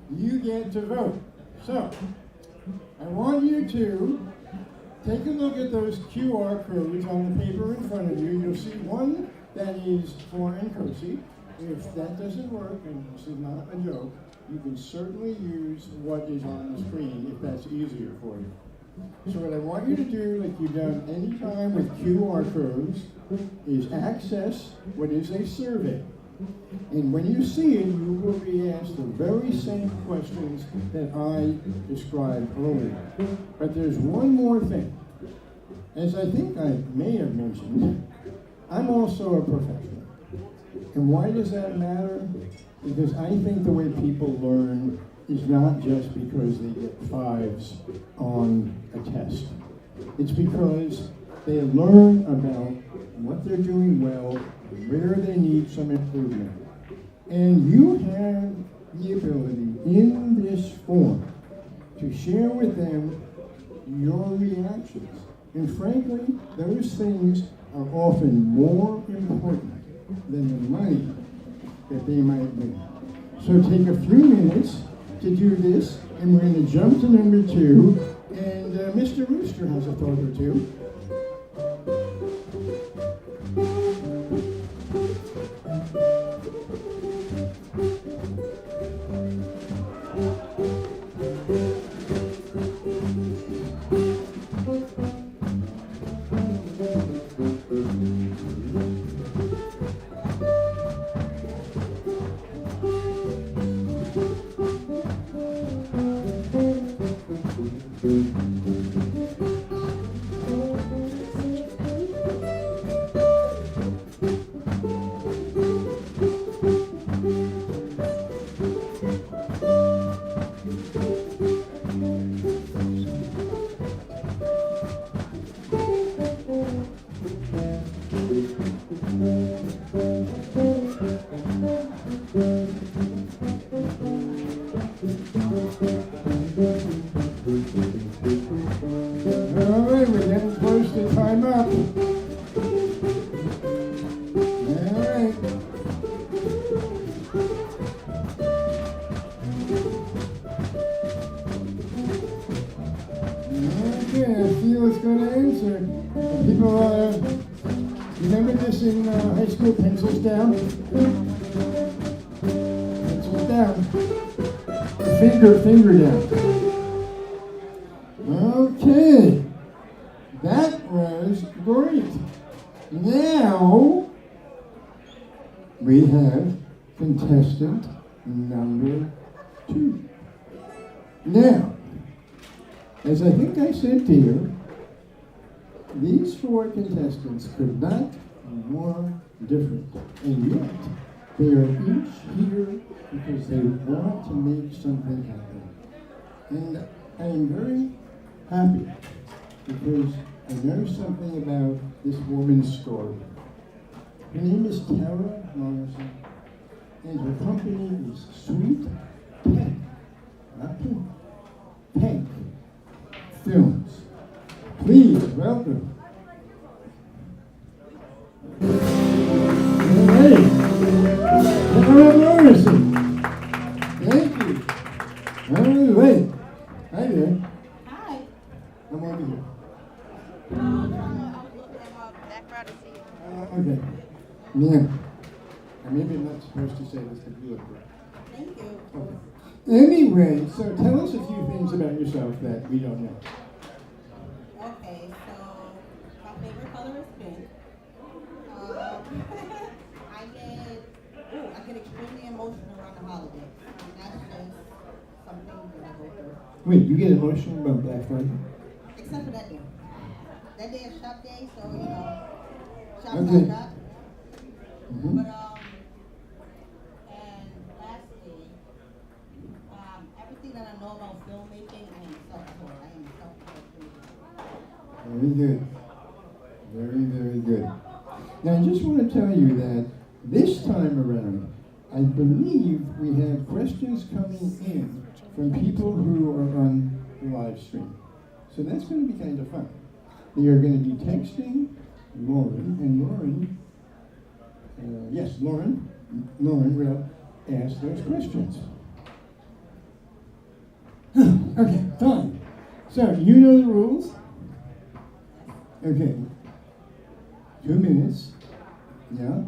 you get to vote. So, I want you to take a look at those QR codes on the paper in front of you. You'll see one that is for Nkosi. If that doesn't work, and this is not a joke, you can certainly use what is on the screen if that's easier for you. So what I want you to do, like you've done any time with QR codes, is access what is a survey. And when you see it, you will be asked the very same questions that I described earlier. But there's one more thing. As I think I may have mentioned, I'm also a professional. And why does that matter? Because I think the way people learn is not just because they get 5s on a test. It's because they learn about what they're doing well, where they need some improvement. And you have the ability in this form to share with them your reactions. And frankly, those things are often more important than the money that they might win. So take a few minutes to do this, and we're going to jump to number 2, and Mr. Rooster has a thought or two. Remember this in high school, pencils down? Pencils down. Finger down. Okay. That was great. Now, we have contestant number 2. Now, as I think I said to you, these 4 contestants could not be more different, and yet they are each here because they want to make something happen. And I am very happy because I know something about this woman's story. Her name is Tara Morrison, and her company is Sweet Pink, not Pink, Pink Films. Please welcome. Hey, Tara Morrison. Thank you. All right. Hi there. Hi. I'm over here. Okay. Yeah. Maybe I'm not supposed to say this, but you look great. Thank you. Okay. Anyway, so tell us a few things about yourself that we don't know. Okay, so my favorite color is pink. I get extremely emotional around the holidays. That's just something that I go through. Wait, you get emotional about Black Friday? Except for that day. That day is shop day, so shop. Mm-hmm. But and lastly, everything that I know about filmmaking, I am self-taught. I am self-taught. Very good. Very, very good. Now, I just want to tell you that this time around, I believe we have questions coming in from people who are on the live stream. So that's going to be kind of fun. They are going to be texting Lauren, and Lauren will ask those questions. Okay, fine. So, you know the rules? Okay. 2 minutes. Yeah.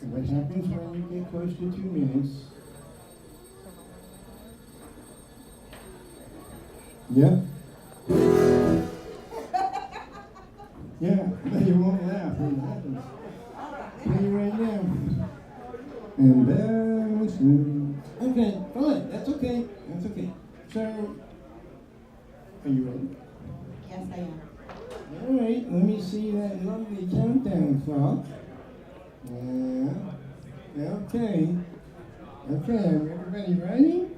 And what happens when you get close to 2 minutes? Yeah. Yeah, but you won't laugh when it happens. Tell you right now. Embarrassing. Okay, fine. That's okay. That's okay. So, are you ready? Yes, I am. All right, let me see that lovely countdown clock. Yeah. Okay. Okay, everybody ready?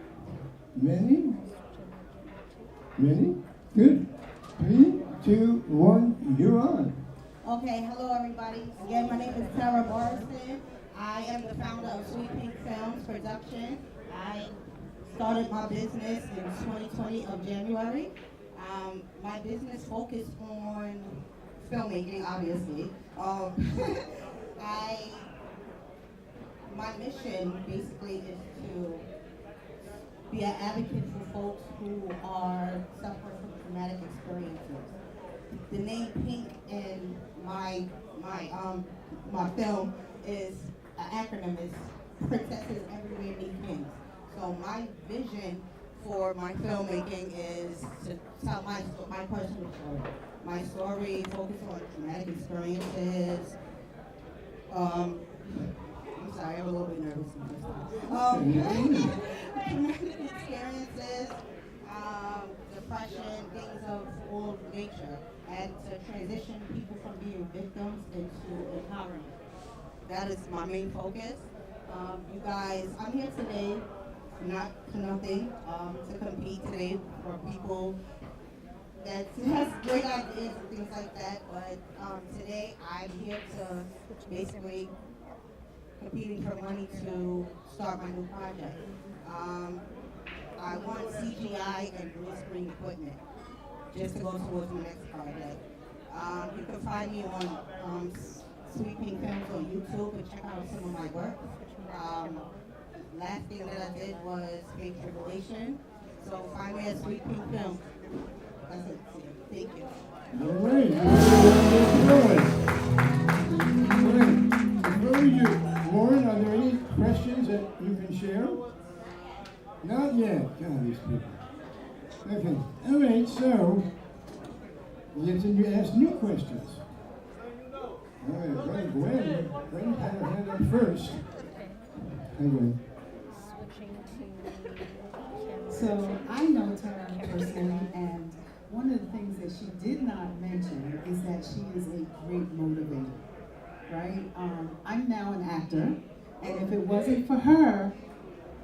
Ready? Ready? Good. 3, 2, 1, you're on. Okay, hello everybody. Again, my name is Tara Morrison. I am the founder of Sweet Pink Films Production. I started my business in 2020 of January. My business focused on filmmaking, obviously. My mission basically is to be an advocate for folks who are suffering from traumatic experiences. The name Pink in my film is an acronym. Is Princesses Everywhere Need Pinks. So my vision for my filmmaking is to tell my personal story. My story focuses on traumatic experiences. I'm sorry, I'm a little bit nervous. Traumatic experiences, depression, things of all nature, and to transition people from being victims into empowerment. That is my main focus. You guys, I'm here today, not for nothing, to compete today for people that has great ideas and things like that. But today, I'm here to basically competing for money to start my new project. I want CGI and green screen equipment just to go towards my next project. You can find me on Sweet Pink Films on YouTube and check out some of my work. Last thing that I did was Fake Tribulation. So find me at Sweet Pink Films. That's it. Thank you. All right. Before we do, Lauren, are there any questions that you can share? Not yet. God, these people. Okay. All right, so let's ask new questions. All right, Gwen. Gwen had her hand up first. Hi, Gwen. So I know Tara personally, and one of the things that she did not mention is that she is a great motivator, right? I'm now an actor, and if it wasn't for her,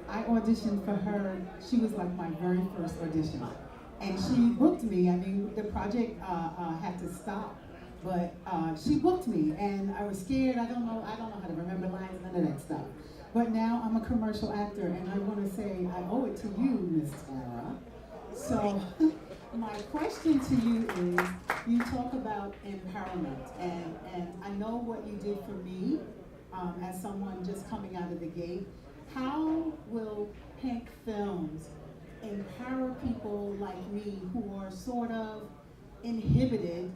I auditioned for her. She was like my very first audition, and she booked me. I mean, the project had to stop, but she booked me, and I was scared. I don't know how to remember lines, none of that stuff. But now I'm a commercial actor, and I want to say I owe it to you, Miss Tara. So my question to you is, you talk about empowerment, and I know what you did for me as someone just coming out of the gate. How will Pink Films empower people like me who are sort of inhibited?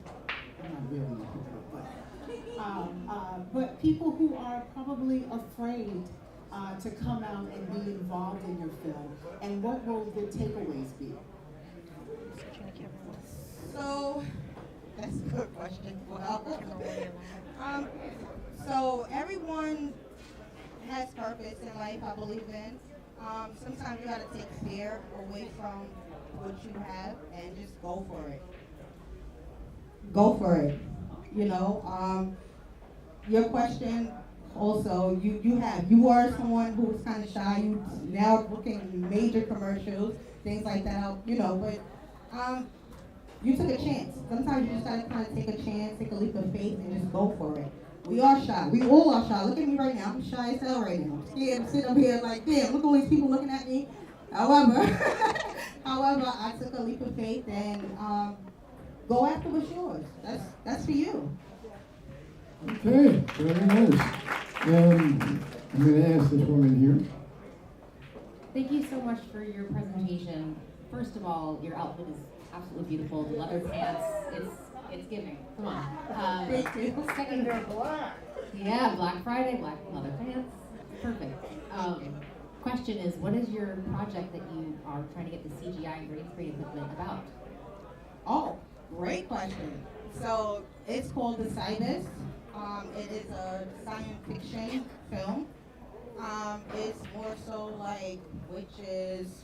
I'm not really inhibited, but people who are probably afraid to come out and be involved in your film, and what will the takeaways be? So, that's a good question. Well, so everyone has purpose in life, I believe in. Sometimes you gotta take fear away from what you have and just go for it. Go for it. You know, your question also, you are someone who was kind of shy. You now booking major commercials, things like that. But you took a chance. Sometimes you just gotta kind of take a chance, take a leap of faith, and just go for it. We are shy. We all are shy. Look at me right now. I'm shy as hell right now. I'm scared to sit up here like, damn, look at all these people looking at me. However, I took a leap of faith and go after what's yours. That's for you. Okay, very nice. I'm going to ask this woman here. Thank you so much for your presentation. First of all, your outfit is absolutely beautiful. The leather pants, it's giving. Come on. Thank you. Second, they're black. Yeah, Black Friday, black leather pants. Perfect. Question is, what is your project that you are trying to get the CGI and green screen equipment about? Oh, great question. So it's called The Scientist. It is a science fiction film. It's more so like witches,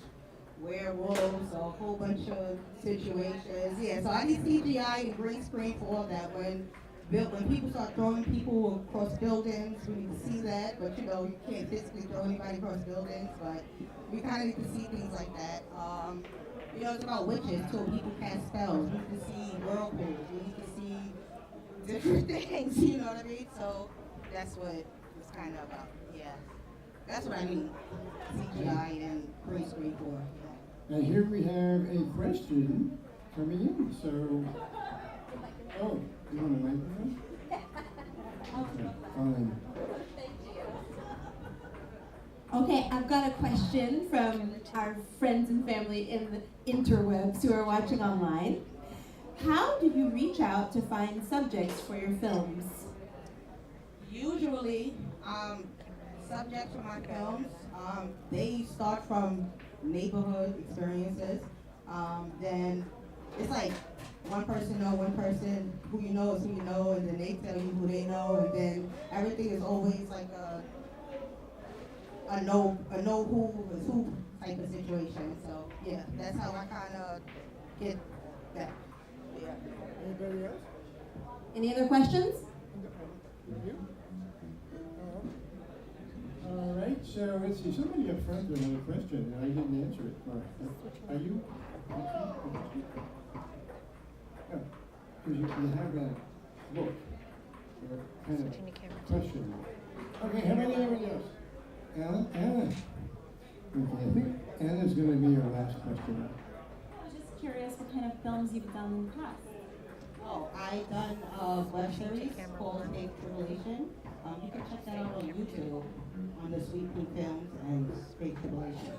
werewolves, a whole bunch of situations. Yeah, so I need CGI and green screen for all that. When people start throwing people across buildings, we need to see that. But you know, you can't physically throw anybody across buildings, but we kind of need to see things like that. You know, it's about witches too. People cast spells. We need to see whirlpools. We need to see different things. You know what I mean? So that's what it's kind of about. Yeah, that's what I need. CGI and green screen for. Yeah. And here we have a question coming in. So, oh, you want a microphone? Okay, fine. Okay, I've got a question from our friends and family in the interwebs who are watching online. How do you reach out to find subjects for your films? Usually, subjects for my films, they start from neighborhood experiences. Then it's like one person who you know is who you know, and then they tell you who they know, and then everything is always like a know who is who type of situation. So yeah, that's how I kind of get that. Yeah. Anybody else? Any other questions? You? All right, so let's see. Somebody up front had another question, and I didn't answer it. Are you? Oh, because you have that look, or kind of question. Okay, how about anybody else? Anna? Okay, I think Anna's going to be our last question. I was just curious what kind of films you've done in the past. Oh, I've done a web series called Fake Tribulation. You can check that out on YouTube on the Sweet Pea Films and Fake Tribulation.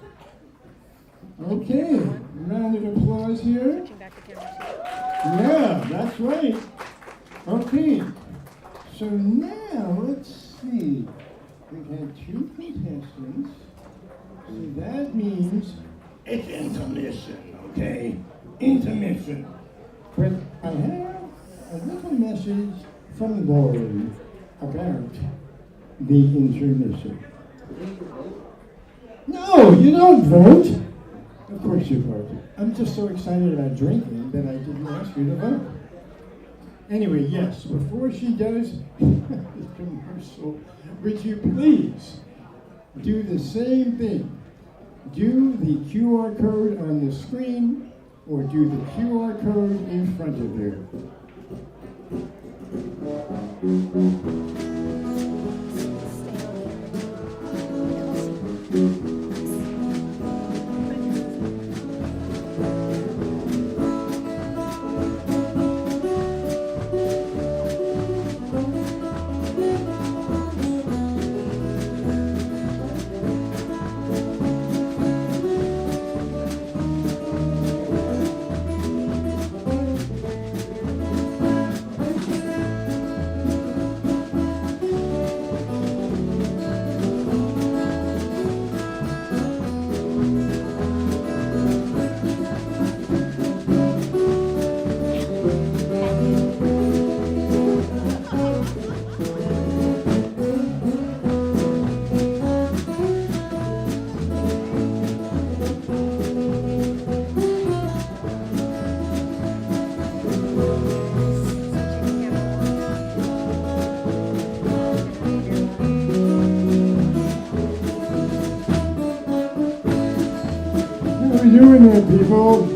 Okay, round of applause here. Yeah, that's right. Okay, so now let's see. We've had 2 contestants, so that means it's intermission, okay? Intermission. But I have a little message from Lori about the intermission. No, you don't vote. Of course you vote. I'm just so excited about drinking that I didn't ask you to vote. Anyway, yes, before she does this commercial, would you please do the same thing? Do the QR code on the screen, or do the QR code in front of you. Doing there, people.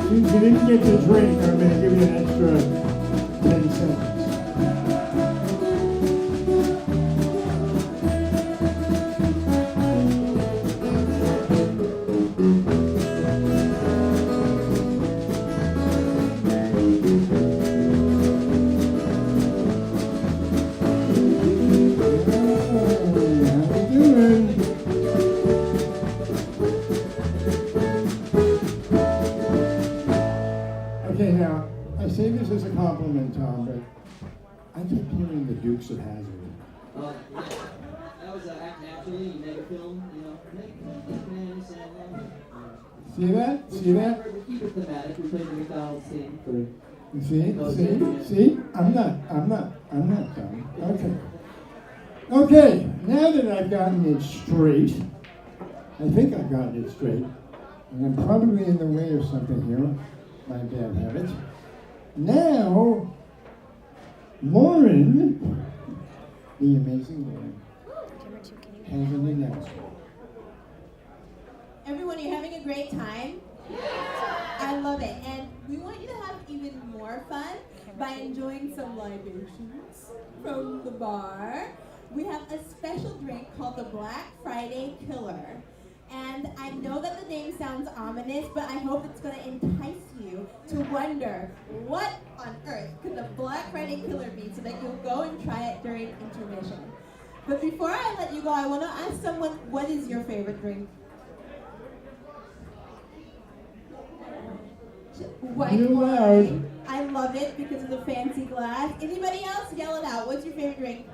Since you didn't get to drink, I'm going to give you an extra 10 cents. Okay, now, I say this as a compliment, Tom, but I keep hearing the Dukes of Hazzard. Yeah. That was actually you made a film, you know. See that? See that? We keep it thematic. We played the McDonald's scene for. See? I'm not dumb. Okay. Okay, now that I've gotten it straight, I think I got it straight, and I'm probably in the way of something here, my bad habits. Now, Lauren, the amazing Lauren, has an announcement. Everyone, you're having a great time? I love it. And we want you to have even more fun by enjoying some libations from the bar. We have a special drink called the Black Friday Killer. And I know that the name sounds ominous, but I hope it's going to entice you to wonder what on earth could the Black Friday Killer be, so that you'll go and try it during intermission. But before I let you go, I want to ask someone, what is your favorite drink? White wine. I love it because of the fancy glass. Anybody else? Yell it out. What's your favorite drink?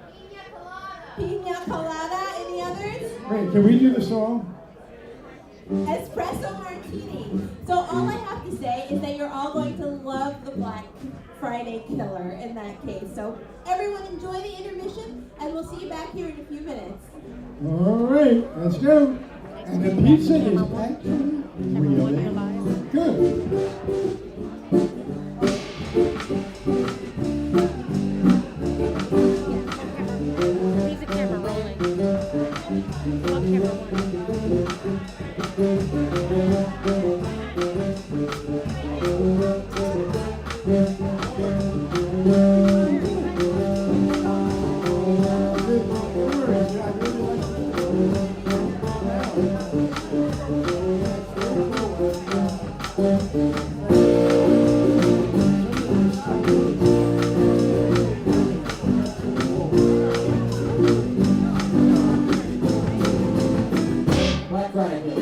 Piña colada. Any others? Wait, can we do the song? Espresso martini. So all I have to say is that you're all going to love the Black Friday Killer in that case. So everyone enjoy the intermission, and we'll see you back here in a few minutes. All right, let's go. And the pizza is actually really good. Leave the camera rolling. On camera Black Friday.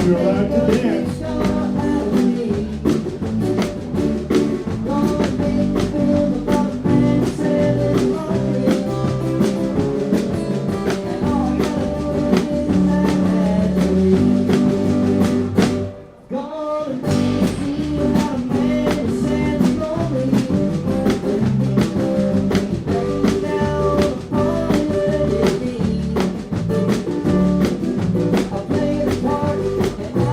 You're allowed to dance. I played a part and I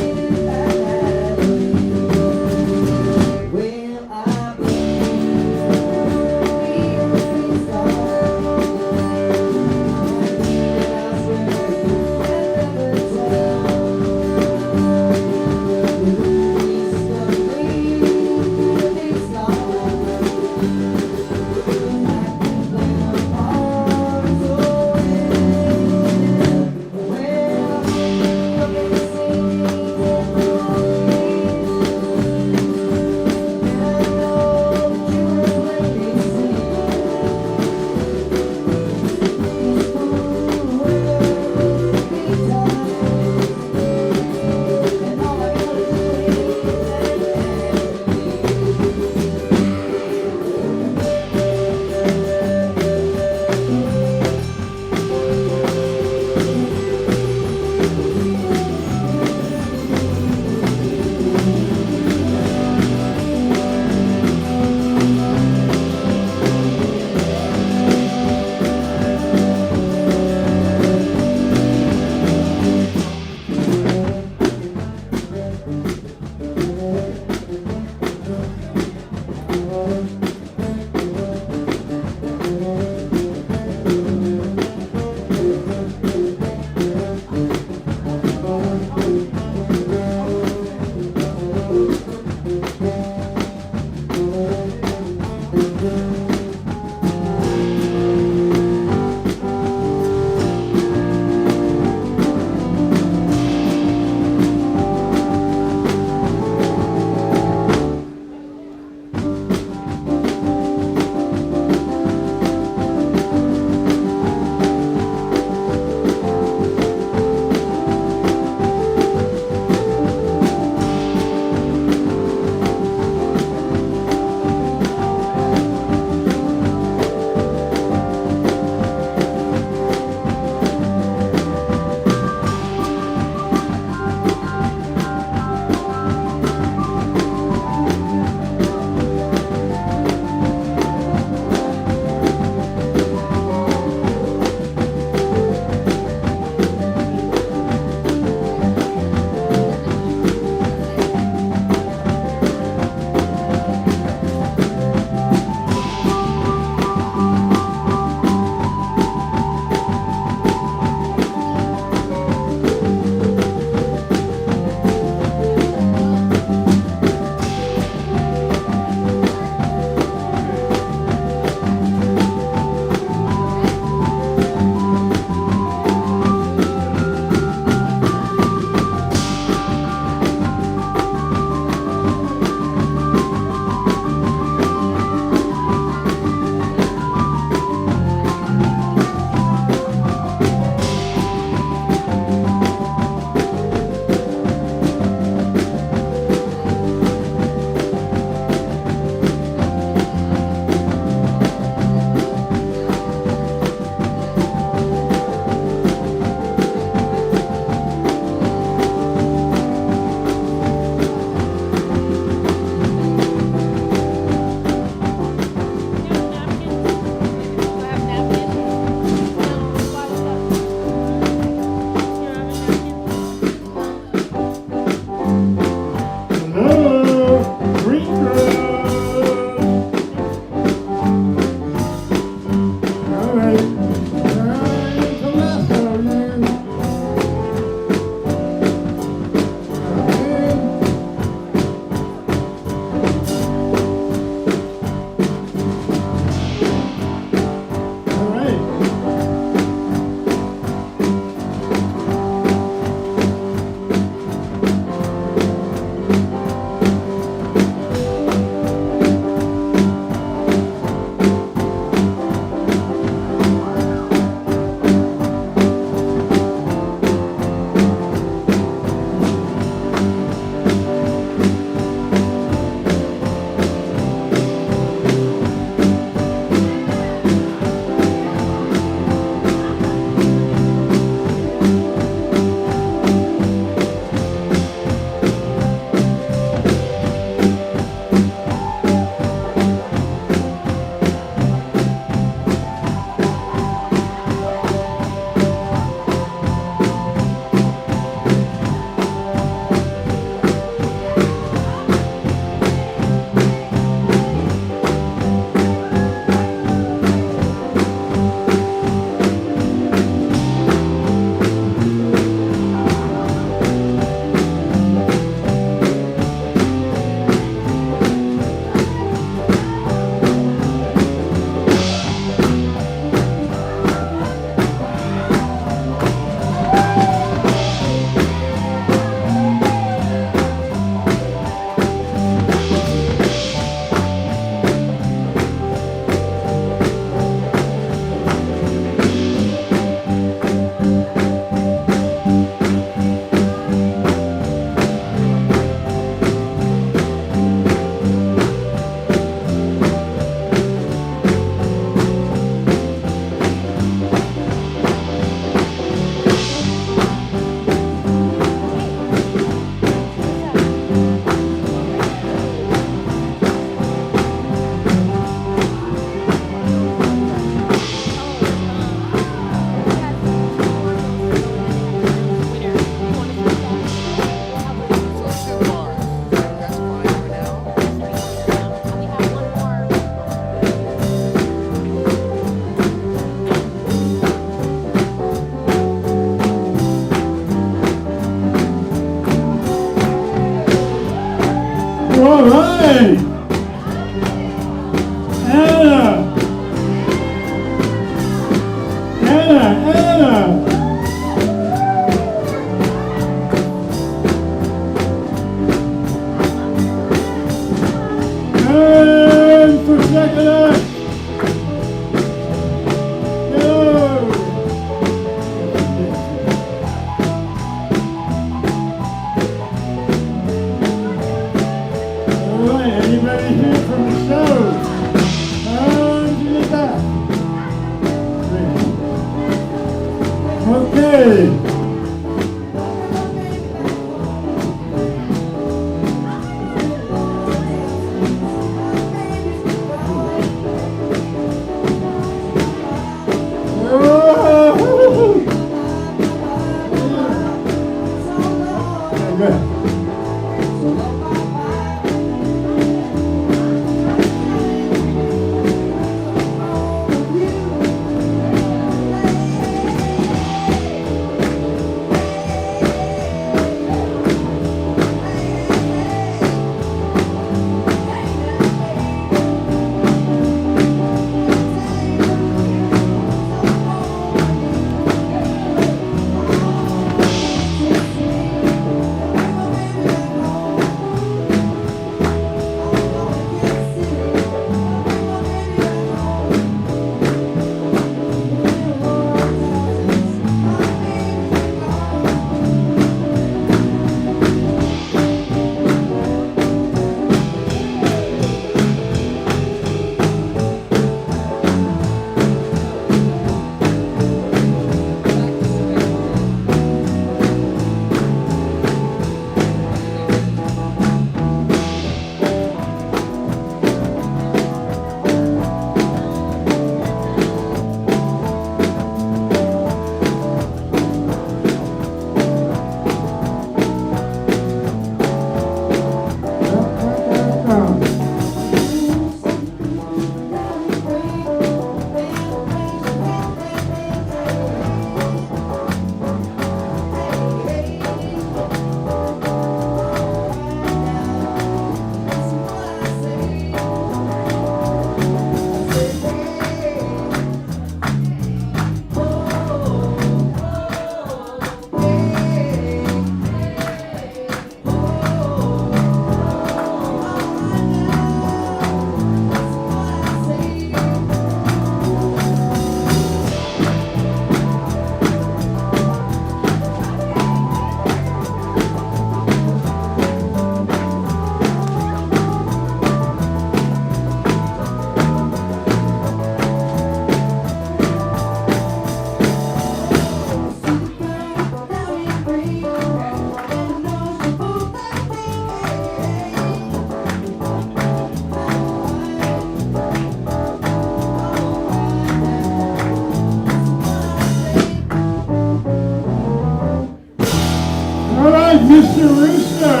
Mr. Rooster!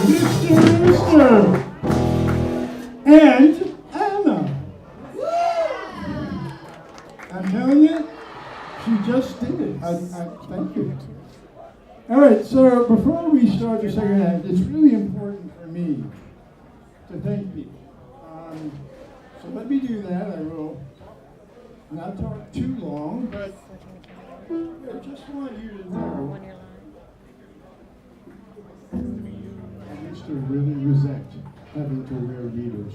Mr. Rooster! And Anna! I'm telling you, she just did it. Thank you. All right, so before we start the second act, it's really important for me to thank people. So let me do that. I will not talk too long, but I just want you to know I used to really resent having to wear readers.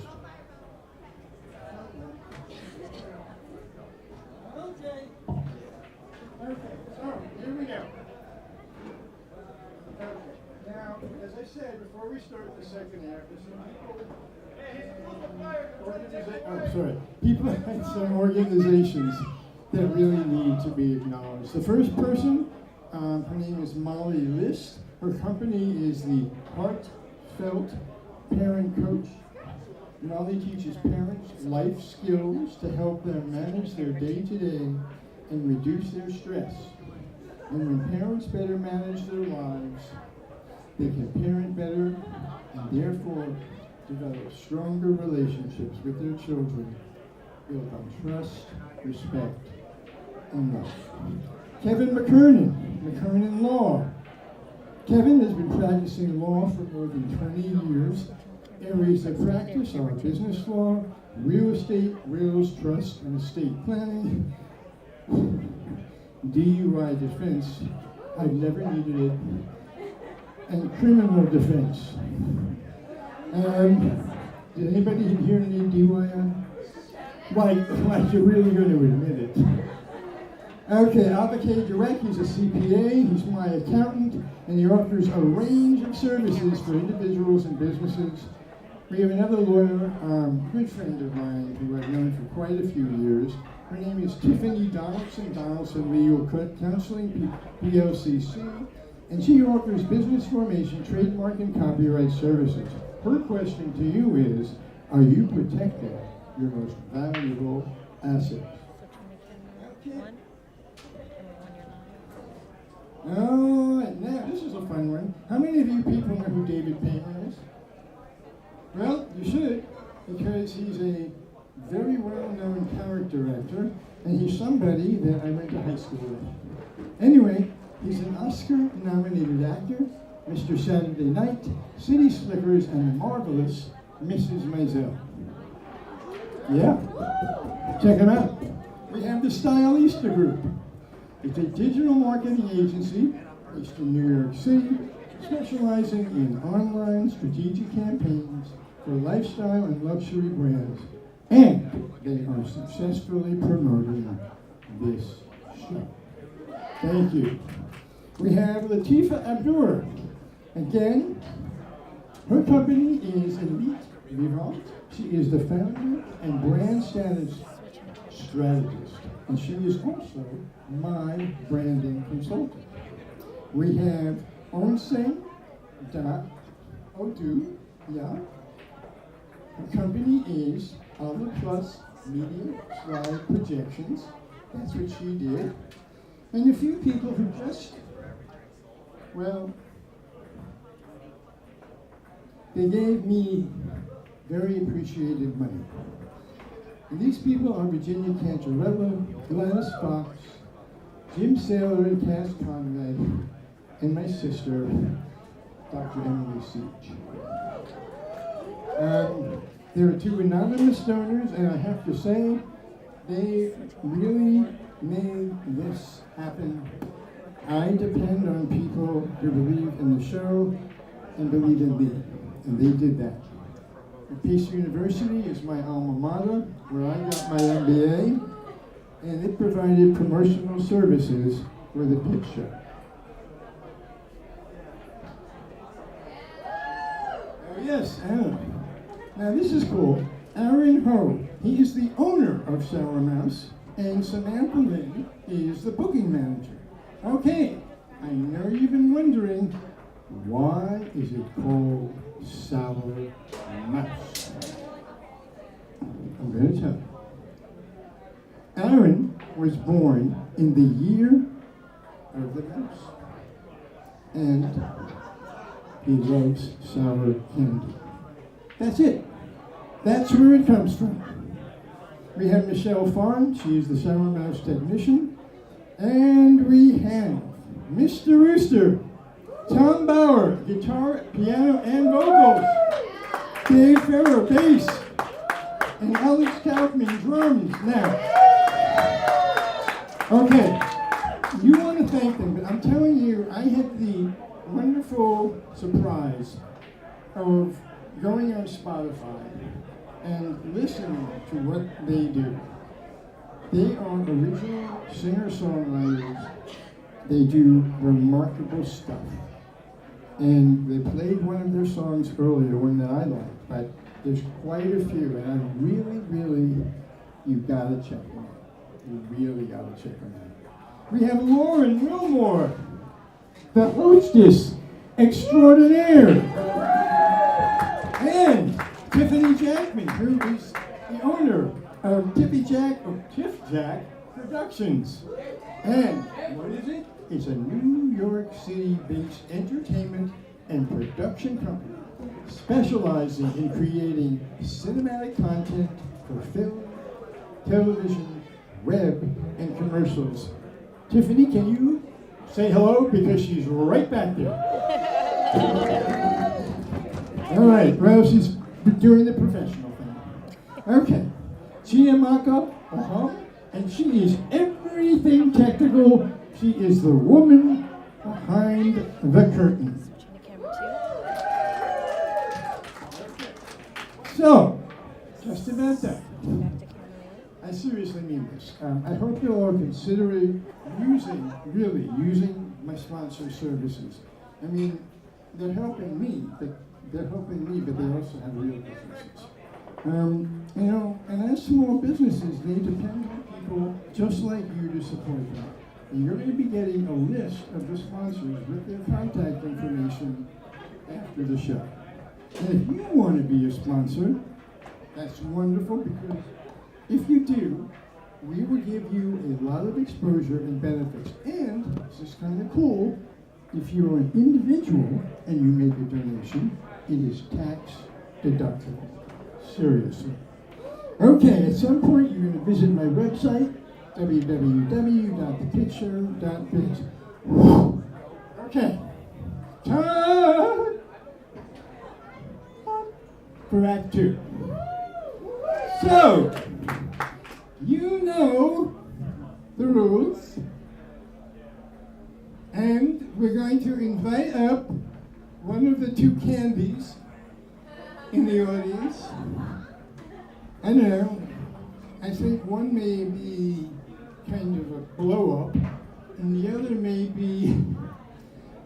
Okay, so here we go. Okay, now, as I said, before we start the second act, people and some organizations that really need to be acknowledged. The first person, her name is Molly List. Her company is the Heartfelt Parent Coach. Molly teaches parents life skills to help them manage their day-to-day and reduce their stress. And when parents better manage their lives, they can parent better and therefore develop stronger relationships with their children built on trust, respect, and love. Kevin McKernan Law. Kevin has been practicing law for more than 20 years. Areas of practice are business law, real estate, wills, trust, and estate planning, DUI defense, I've never needed it, and criminal defense. Did anybody here need DUI? Like you're really going to admit it. Okay, Abakay Direct, he's a CPA, he's my accountant, and he offers a range of services for individuals and businesses. We have another lawyer, good friend of mine who I've known for quite a few years. Her name is Tiffany Donaldson Legal Counseling, PLCC, and she offers business formation, trademark, and copyright services. Her question to you is, are you protecting your most valuable assets? All right, now this is a fun one. How many of you people know who David Payne is? Well, you should, because he's a very well-known character actor, and he's somebody that I went to high school with. Anyway, he's an Oscar-nominated actor, Mr. Saturday Night, City Slickers, and the marvelous Mrs. Maisel. Yeah, check him out. We have the Stylista Group. It's a digital marketing agency based in New York City, specializing in online strategic campaigns for lifestyle and luxury brands. And they are successfully promoting this show. Thank you. We have Latifa Abdur. Again, her company is Elite Vivant. She is the founder and brand status strategist. And she is also my branding consultant. We have Onse.Odu. Yeah. Her company is Other Plus Media Slide Projections. That's what she did. And a few people who just, well, they gave me very appreciated money. And these people are Virginia Cantarella, Gladys Fox, Jim Saylor and Cass Conway, and my sister, Dr. Emily Siege. There are two anonymous donors, and I have to say, they really made this happen. I depend on people who believe in the show and believe in me, and they did that. Peace University is my alma mater, where I got my MBA, and it provided promotional services for the pitch show. Oh yes, Aaron. Now this is cool. Aaron Ho, he is the owner of Sour Mouse, and Samantha Lynn is the booking manager. Okay, I know you've been wondering, why is it called Sour Mouse? I'm going to tell you. Aaron was born in the year of the mouse, and he loves sour candy. That's it. That's where it comes from. We have Michelle Farn, she is the Sour Mouse technician, and we have Mr. Rooster, Tom Bauer, guitar, piano, and vocals. Dave Farrow, bass. And Alex Kaufman, drums. Now, okay, you want to thank them, but I'm telling you, I had the wonderful surprise of going on Spotify and listening to what they do. They are original singer-songwriters. They do remarkable stuff. And they played one of their songs earlier, one that I liked, but there's quite a few, and I really, you've got to check them out. You really got to check them out. We have Lauren Wilmore, the hostess extraordinaire, and Tiffany Jackman, who is the owner of Tiff Jack Productions. And what is it? It's a New York City-based entertainment and production company specializing in creating cinematic content for film, television, web, and commercials. Tiffany, can you say hello? Because she's right back there. All right, well, she's doing the professional thing. Okay, Chiamaka, and she is everything technical. She is the woman behind the curtain. So, just about that. I seriously mean this. I hope you'll all consider using my sponsor services. I mean, they're helping me, but they also have real businesses. And as small businesses, they depend on people people just like you to support them. And you're going to be getting a list of the sponsors with their contact information after the show. And if you want to be a sponsor, that's wonderful, because if you do, we will give you a lot of exposure and benefits. And, this is kind of cool, if you're an individual and you make a donation, it is tax deductible. Seriously. Okay, at some point you're going to visit my website, www.thepitshow.biz. Okay. Ta-da! For Act 2. So, you know the rules, and we're going to invite up one of the two candies in the audience. I know, I think one may be kind of a blow-up, and the other may be,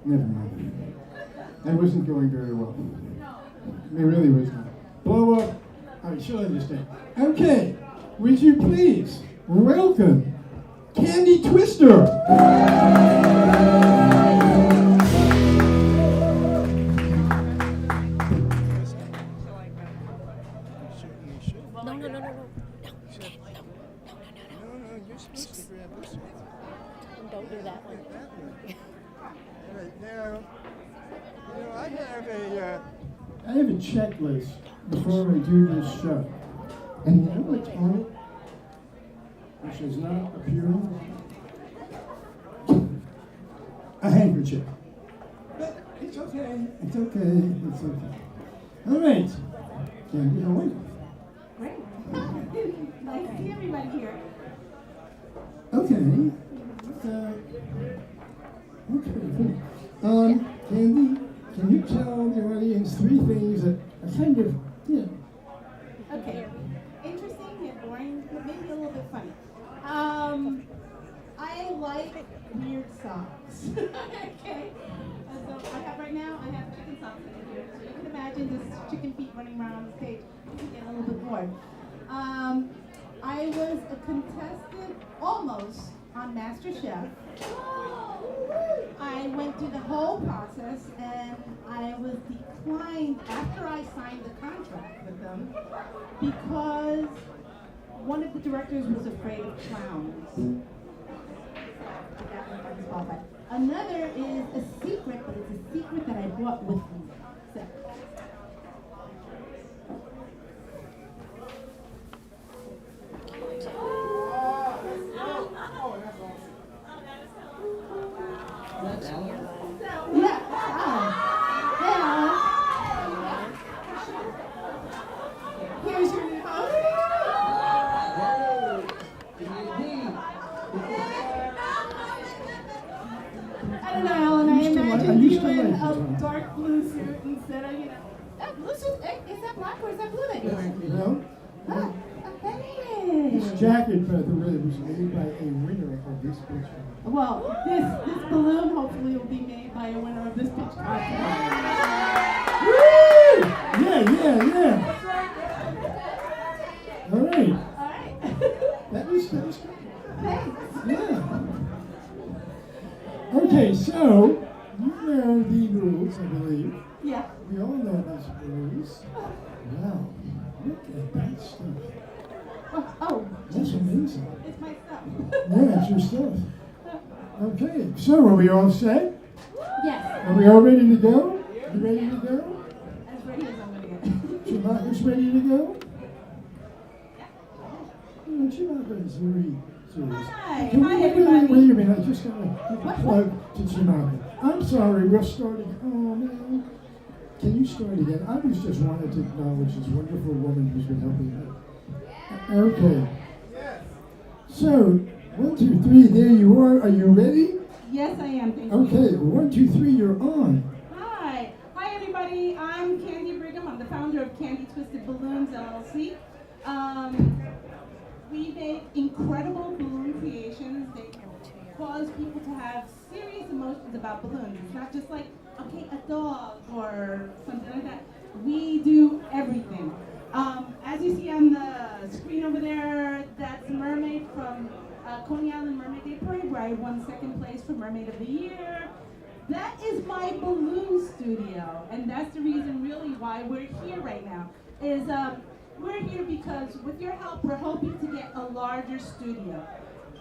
never mind. That wasn't going very well. It really was not. Blow-up, she'll understand. Okay, would you please welcome Candy Twister. Don't do that one. I have a checklist before I do this show. And you know what's on it? Which is not appearing? A handkerchief. But it's okay. It's okay. It's okay. All right. Candy, how are you? Great. Nice to see everybody here. Okay. Candy, can you tell the audience 3 things that are kind of, Okay. Interesting and boring, but maybe a little bit funny. I like weird socks. Okay. So I have right now, I have chicken socks in here. So you can imagine this chicken feet running around on the stage. You can get a little bit bored. I was a contestant almost on MasterChef. I went through the whole process and I was declined after I signed the contract with them because one of the directors was afraid of clowns. That one got disqualified. Another is a secret, but it's a secret that I brought with me. So. Here's your new host. I don't know, Alan. I imagined you in a dark blue suit instead of, that blue suit. Is that black or is that blue that you're wearing? No. Oh, okay. This jacket, by the way, was made by a winner of this picture. Well, this balloon hopefully will be made by a winner of this pitch contest. Woo! Yeah. All right. That was good. Thanks. Yeah. Okay, so you know the rules, I believe. Yeah. We all know these rules. Wow, look at that stuff. Oh, that's amazing. It's my stuff. Yeah, it's your stuff. Okay, so are we all set? Yes. Are we all ready to go? You ready to go? As ready as I'm going to get. Chewbacca's ready to go? Chewbacca is very serious. Hi, Wait a minute, I just got to give a plug to Chewbacca. I'm sorry, we're starting. Oh, man. Can you start again? I was just wanted to acknowledge this wonderful woman who's been helping me. Okay. So, 1, 2, 3, there you are. Are you ready? Yes, I am. Thank you. Okay, 1, 2, 3, you're on. Hi, everybody. I'm Candy Brigham. I'm the founder of Candy Twisted Balloons, LLC. We make incredible balloon creations. They cause people to have serious emotions about balloons. It's not just like, okay, a dog or something like that. We do everything. As you see on the screen over there, that's Mermaid from Coney Island Mermaid Day Parade, where I won second place for Mermaid of the Year. That is my balloon studio, and that's the reason really why we're here right now. We're here because with your help, we're hoping to get a larger studio.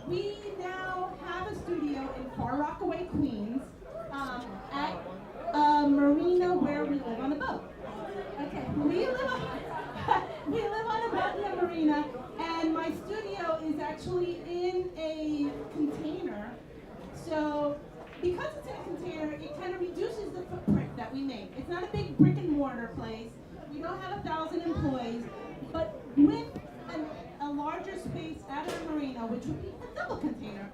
We now have a studio in Far Rockaway, Queens, at a marina where we live on a boat. Okay, we live on a boat in a marina, and my studio is actually in a container. So because it's in a container, it kind of reduces the footprint that we make. It's not a big brick and mortar place. We don't have 1,000 employees, but with a larger space at our marina, which would be a double container,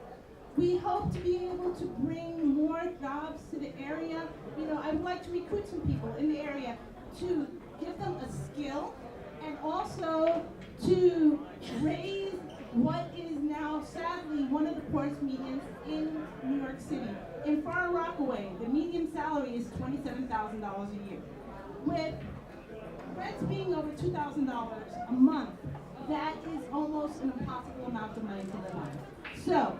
we hope to be able to bring more jobs to the area. You know, I would like to recruit some people in the area to give them a skill and also to raise what is now sadly one of the poorest medians in New York City. In Far Rockaway, the median salary is $27,000 a year. With rents being over $2,000 a month, that is almost an impossible amount of money to live on. So,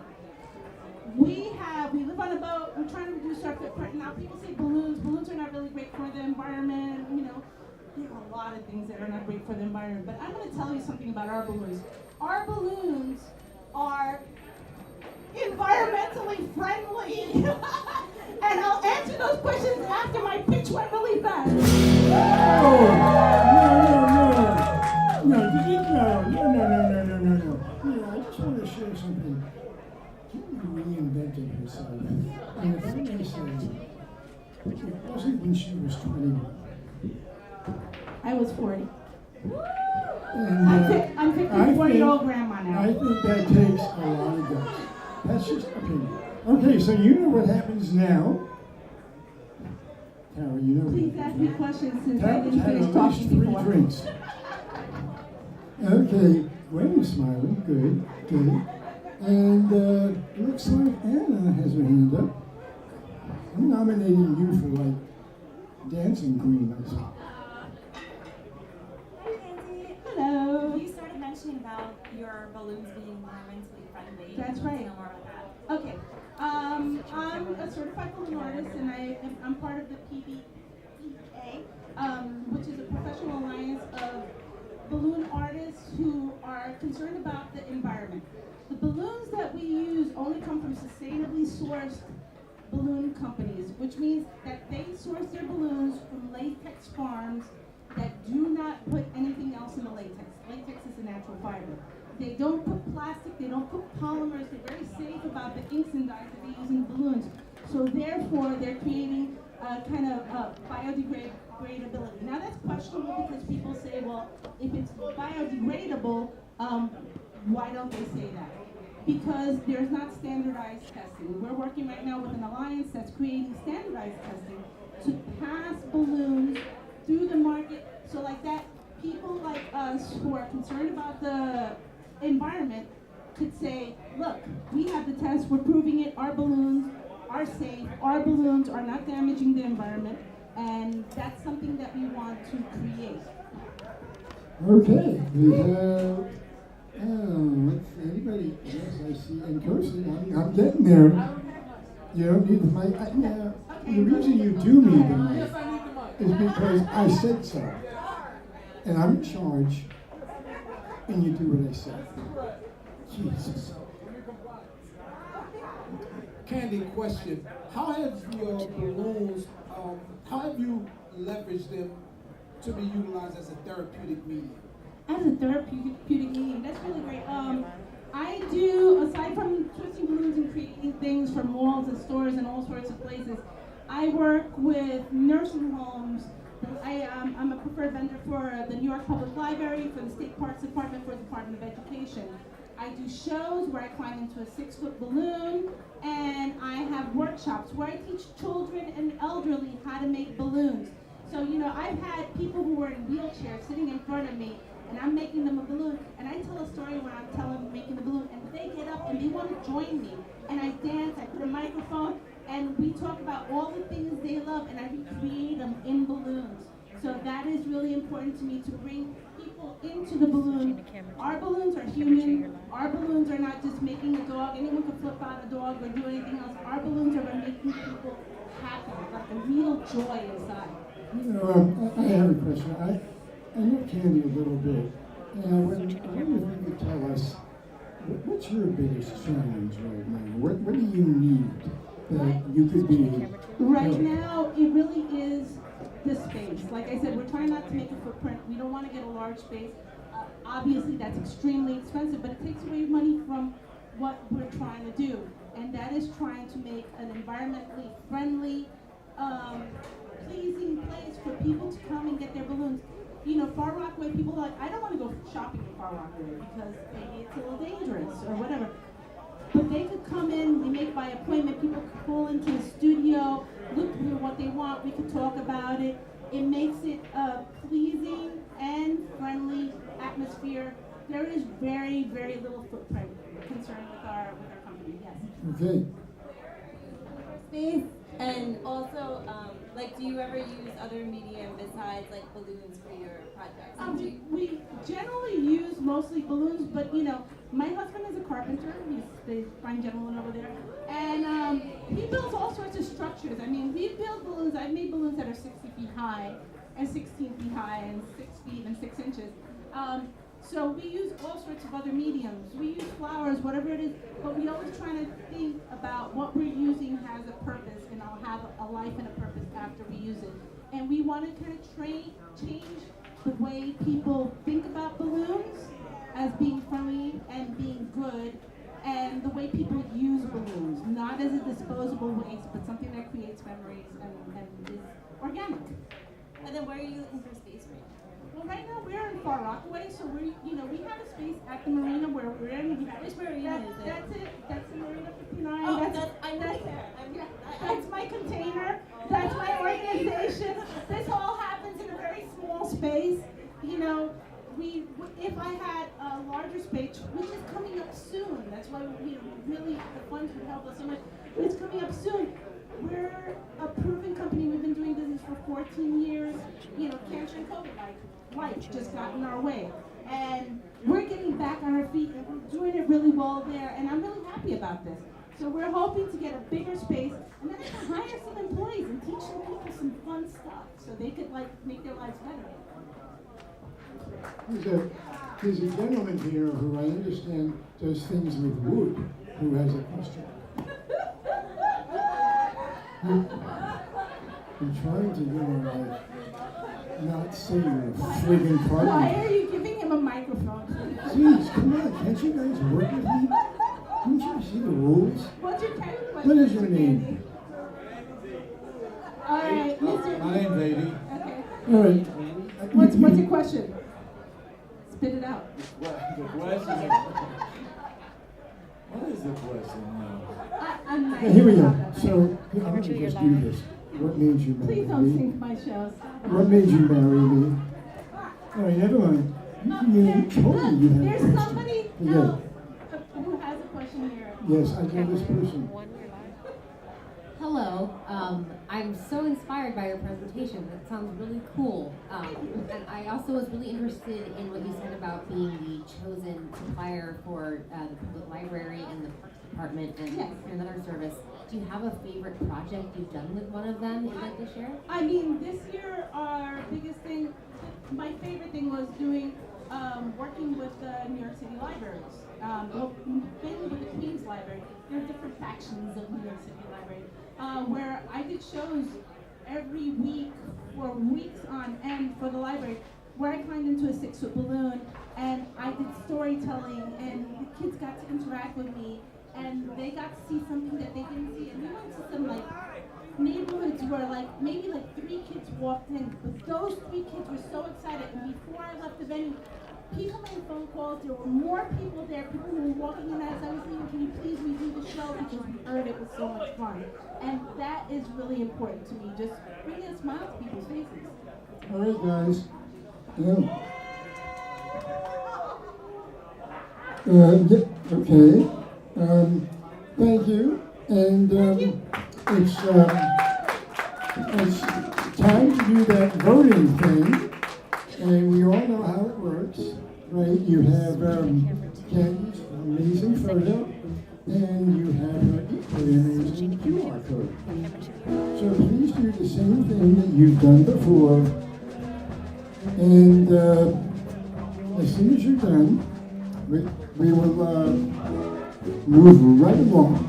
we live on a boat, we're trying to reduce our footprint. Now people say balloons. Balloons are not really great for the environment, you know. There are a lot of things that are not great for the environment, but I'm going to tell you something about our balloons. Our balloons are environmentally friendly. And I'll answer those questions after my pitch went really fast. No, I just want to share something. Julie reinvented herself. And if I may say, it wasn't when she was 21. I was 40. And, I'm 54-year-old grandma now. I think that takes a lot of guts. That's just opinion. Okay, so you know what happens now. Tara, you know Please what ask me questions since I Tara's didn't had finish at least talking 3 before. drinks. Okay, Gwen is smiling. Good, good. And it looks like Anna has her hand up. I'm nominating you for like dancing queen, I think. Hi, Nancy. Hello. You started mentioning about your balloons being environmentally friendly. That's Can you right. know more about that? Okay. I'm a certified balloon artist, and I'm part of the PBEA, which is a professional alliance of balloon artists who are concerned about the environment. The balloons that we use only come from sustainably sourced balloon companies, which means that they source their balloons from latex farms that do not put anything else in the latex. Latex is a natural fiber. They don't put plastic, they don't put polymers, they're very safe about the inks and dyes that they use in balloons. So therefore, they're creating kind of biodegradability. Now that's questionable because people say, well, if it's biodegradable, why don't they say that? Because there's not standardized testing. We're working right now with an alliance that's creating standardized testing to pass balloons through the market so like that people like us who are concerned about the environment could say, look, we have the test, we're proving it, our balloons are safe, our balloons are not damaging the environment, and that's something that we want to create. Okay, we have, let's see, anybody, yes, I see, in person, I'm getting there. You don't need the mic, yeah, the reason you do need the mic is because I said so. And I'm in charge, and you do what I say. Jesus. Candy, question. How have your balloons, how have you leveraged them to be utilized as a therapeutic medium? As a therapeutic medium, that's really great. I do, aside from twisting balloons and creating things for malls and stores and all sorts of places, I work with nursing homes. I'm a preferred vendor for the New York Public Library, for the State Parks Department, for the Department of Education. I do shows where I climb into a 6-foot balloon, and I have workshops where I teach children and elderly how to make balloons. So, you know, I've had people who were in wheelchairs sitting in front of me, and I'm making them a balloon, and I tell a story when I'm telling them making the balloon, and they get up and they want to join me, and I dance, I put a microphone, and we talk about all the things they love, and I recreate them in balloons. So that is really important to me, to bring people into the balloon. Our balloons are human, our or do anything else. Our balloons are about making people happy, like a real joy inside. You know, I have a question. I know Candy a little bit, and I wonder if you could tell us what's your biggest challenge right now? What do you need that you could be? Right now, it really is the space. Like I said, we're trying not to make a footprint. We don't want to get a large space. Obviously, that's extremely expensive, but it takes away money from what we're trying to do. And that is trying to make an environmentally friendly, pleasing place for people to come and get their balloons. You know, Far Rockaway, people are like, I don't want to go shopping in Far Rockaway because maybe it's a little dangerous or whatever. But they could come in, we make by appointment, people could call into the studio, look through what they want, we could talk about it. It makes it a pleasing and friendly atmosphere. There is very, very little footprint concerned with our company, yes. Okay. Space, and also, like, do you ever use other medium besides like balloons for your projects? We generally use mostly balloons, but you know, my husband is a carpenter. He's the fine gentleman over there, and he builds all sorts of structures. I mean, we build balloons. I've made balloons that are 60 feet high, and 16 feet high, and 6 feet and 6 inches. So we use all sorts of other mediums. We use flowers, whatever it is, but we always try to think about what we're using has a purpose, and I'll have a life and a purpose after we use it. And we want to kind of change the way people think about balloons as being friendly and being good, and the way people use balloons, not as a disposable waste, but something that creates memories and is organic. And then where are you looking for space right now? Well, right now we're in Far Rockaway, so we have a space at the marina where we're in. Which marina is it? That's it. That's the Marina 59. Oh, I know there. That's my container. That's my organization. This all happens in a very small space. You know, if I had a larger space, which is coming up soon, that's why really the funds would help us so much. It's coming up soon. We're a proven company. We've been doing business for 14 years. You know, cancer and COVID, like life just got in our way. And we're getting back on our feet and we're doing it really well there. And I'm really happy about this. So we're hoping to get a bigger space and then hire some employees and teach some people some fun stuff so they could like make their lives better. There's a gentleman here who I understand does things with wood who has a question. I'm trying to, not say you're a friggin' party. Why are you giving him a microphone? Jeez, come on, can't you guys work with me? Don't you see the rules? What's your kind of question? What is your name? All right, Mr. My name's Davey. Okay. All right. What's your question? Spit it out. The question is, what is the question now? I'm nice. Here we go. So, I'm going to just do this. What made you marry Please don't me? sink my shows. What made you marry me? All right, never mind. You told me you had a There's question. somebody Yeah. else who has a question here. Yes, I know this person. Hello, I'm so inspired by your presentation. That sounds really cool. And I also was really interested in what you said about being the chosen supplier for the public library and the parks department and another service. Do you have a favorite project you've done with one of them that you'd like to share? I mean, this year our biggest thing, my favorite thing was doing, working with the New York City libraries. Mainly with the Queens Library. There are different factions of New York City Library. Where I did shows every week for weeks on end for the library, where I climbed into a 6-foot balloon and I did storytelling and the kids got to interact with me and they got to see something that they didn't see. And we went to some neighborhoods where maybe 3 kids walked in, but those 3 kids were so excited. And before I left the venue, people made phone calls. There were more people there. People who were walking in as I was leaving, can you please redo the show because we heard it was so much fun. And that is really important to me, just bringing a smile to people's faces. All right, guys. Okay. Thank you. And it's time to do that voting thing. And we all know how it works, right? You have Candy's amazing photo, and you have the amazing QR code. So please do the same thing that you've done before. And as soon as you're done, we will move right along.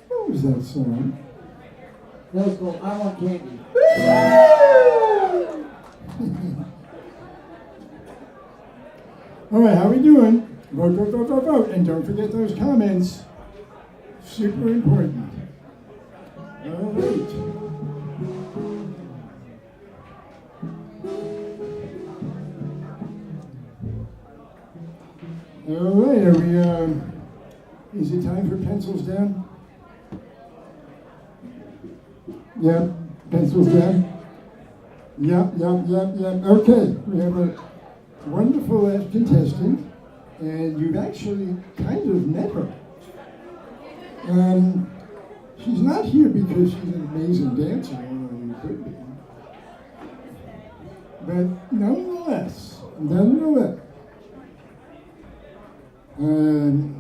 What was that song? That was called I Want Candy. All right, how we doing? Vote, vote, vote, vote, vote. And don't forget those comments. Super important. All right. All right, are we, is it time for pencils down? Yeah, pencils down? Yep. Okay, we have a wonderful last contestant, and you've actually kind of met her. She's not here because she's an amazing dancer, although you could be. But nonetheless,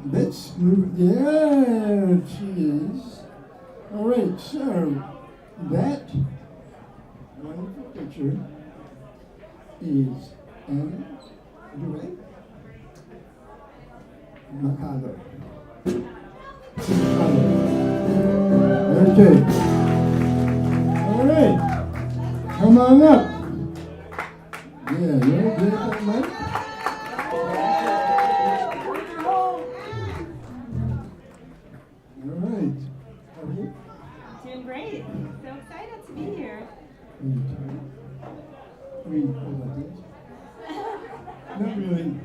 let's move. Yeah, she is. All right, so that wonderful picture is Anna Duet Macado. Okay. All right. Come on up. Yeah, you okay with that, Mike? All right. How are you? Doing great. So excited to be here. I mean, hold on, please.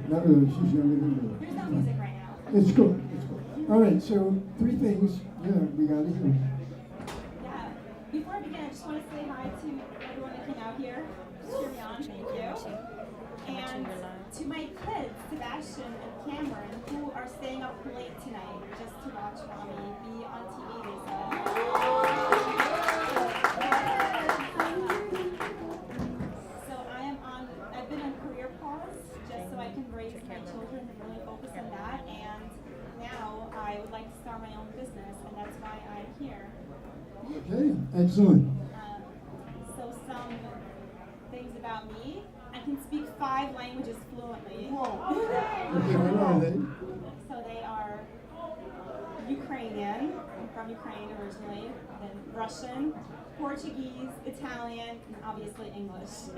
Not really. She's younger than me. There's no music right now. It's cool. All right, so 3 things, we got to hear. Yeah. Before I begin, I just want to say hi to everyone that came out here. Just cheer me on. Thank you. And to my kids, Sebastian and Cameron, who are staying up late tonight just to watch mommy be on TV, they said. So I've been on career pause just so I can raise my children and really focus on that. And now I would like to start my own business, and that's why I'm here. Okay, excellent. So some things about me. I can speak 5 languages fluently. Okay, what are they? So they are Ukrainian. I'm from Ukraine originally. Then Russian, Portuguese, Italian, and obviously English.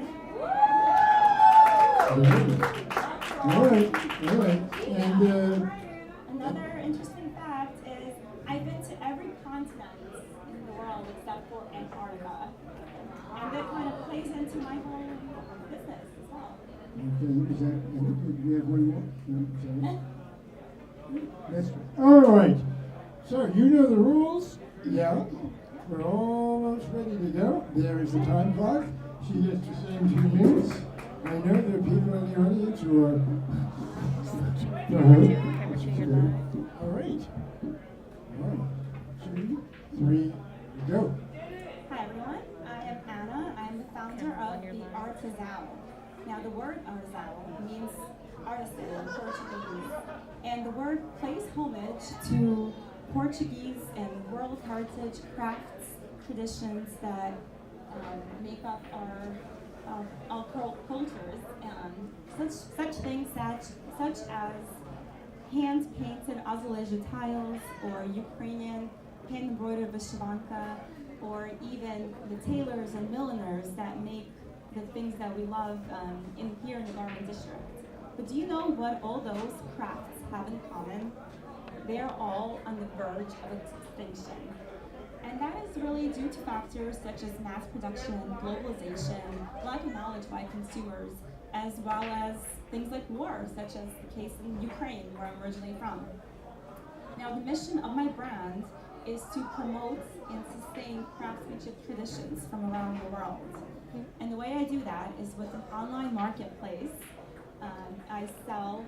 All right. And another interesting fact is I've been to every continent in the world except for Antarctica. And that kind of plays into my whole business as well. okay, is that, do we have one more? No, sorry. That's all right. So you know the rules? Yeah. We're almost ready to go. There is the time clock. She gets the same 2 minutes. I know there are people in the audience who are. All right. 1, 2, 3, go. Hi everyone, I am Anna. I am the founder of the Artesão. Now the word artesão means artisan in Portuguese, and the word pays homage to Portuguese and world heritage crafts traditions that make up our cultures, and such things such as hand-painted azulejo tiles or Ukrainian hand-embroidered vyshyvanka, or even the tailors and milliners that make the things that we love here in the garment district. But do you know what all those crafts have in common? They are all on the verge of extinction. And that is really due to factors such as mass production, globalization, lack of knowledge by consumers, as well as things like war, such as the case in Ukraine, where I'm originally from. Now, the mission of my brand is to promote and sustain craftsmanship traditions from around the world. And the way I do that is with an online marketplace. I sell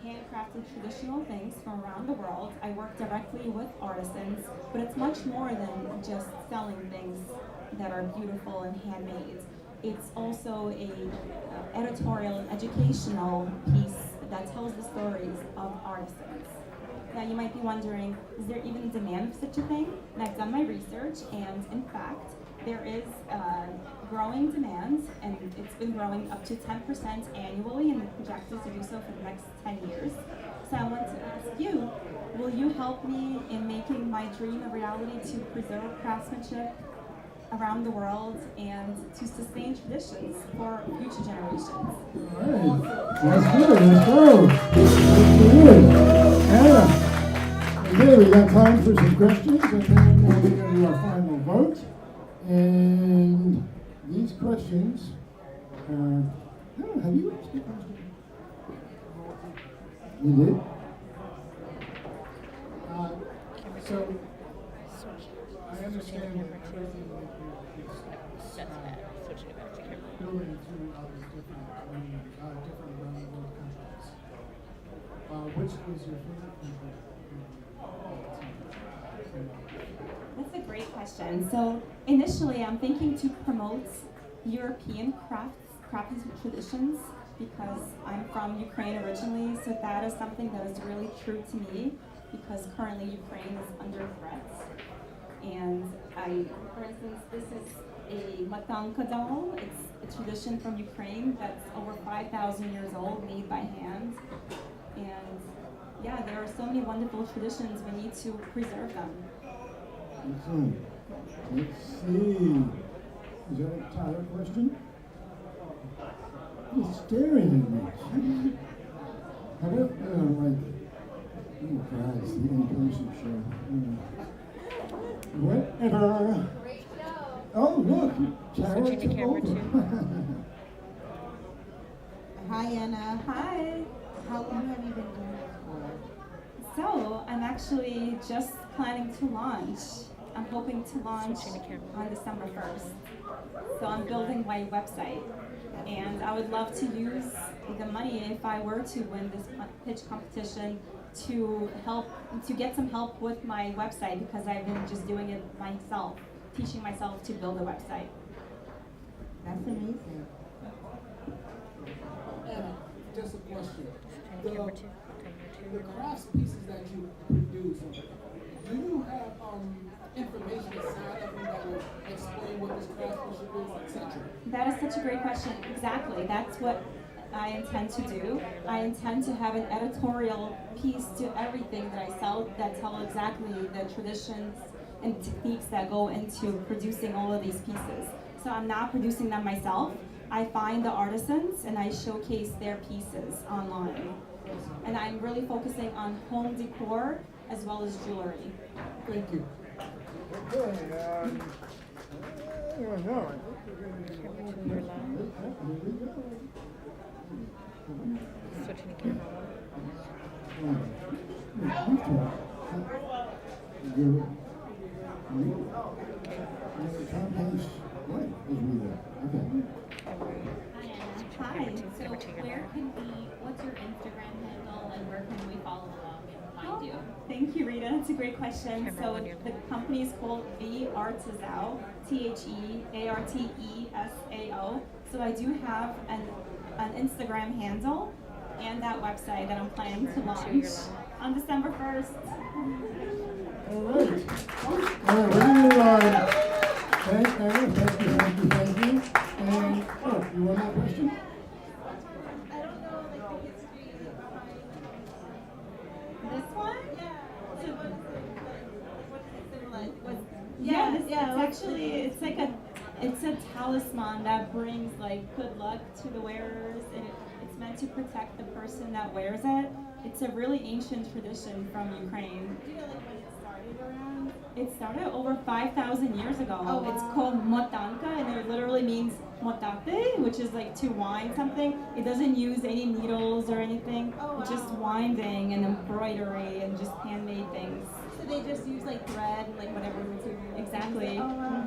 handcrafted traditional things from around the world. I work directly with artisans, but it's much more than just selling things that are beautiful and handmade. It's also a editorial and educational piece that tells the stories of artisans. Now you might be wondering, is there even demand for such a thing? And I've done my research, and in fact, there is growing demand, and it's been growing up to 10% annually, and projected to do so for the next 10 years. So I want to ask you, will you help me in making my dream a reality to preserve craftsmanship around the world and to sustain traditions for future generations? All right, that's good. Let's go. Let's do it. Anna. Okay, we got time for some questions, and then we'll get into our final vote. And these questions, Anna, have you asked a question? You did? So, I understand that everything that you're building through all these different around the world countries. Which is your favorite country? That's a great question. So initially, I'm thinking to promote European crafts traditions, because I'm from Ukraine originally, so that is something that is really true to me, because currently Ukraine is under threat. And for instance, this is a matanka doll. It's a tradition from Ukraine that's over 5,000 years old, made by hand. And yeah, there are so many wonderful traditions, we need to preserve them. Excellent. Let's see. Is that a Tyler question? He's staring at me. How about, oh Christ, the in-person show. Whatever. Great show. Oh, look, Tyler took over. Hi, Anna. Hi. How long have you been doing this for? So, I'm actually just planning to launch. I'm hoping to launch on December 1st. So I'm building my website. And I would love to use the money, if I were to win this pitch competition, to get some help with my website, because I've been just doing it myself, teaching myself to build a website. That's amazing. Just a question. The crafts pieces that you produce, do you have information inside of them that will explain what this craftsmanship is, etc.? That is such a great question. Exactly. That's what I intend to do. I intend to have an editorial piece to everything that I sell that tell exactly the traditions and techniques that go into producing all of these pieces. So I'm not producing them myself. I find the artisans and I showcase their pieces online. And I'm really focusing on home decor as well as jewelry. Thank you. Okay, I don't know. Switching to camera. Hi, so where can we, what's your Instagram handle and where can we follow along and find you? Thank you, Rita. It's a great question. So the company is called The Artesao, TheArtesao. So I do have an Instagram handle and that website that I'm planning to launch on December 1st. All right. All right, we're going to thank you. And, you want that question? This one? Yeah, it's like it's a talisman that brings like good luck to the wearers, and it's meant to protect the person that wears it. It's a really ancient tradition from Ukraine. Do you know like when it started around? It started over 5,000 years ago. Oh, wow. It's called motanka, and it literally means motate, which is like to wind something. It doesn't use any needles or anything. Oh, It's just wow. winding and embroidery and just handmade things. So they just use like thread and like whatever material. Exactly. Oh, wow.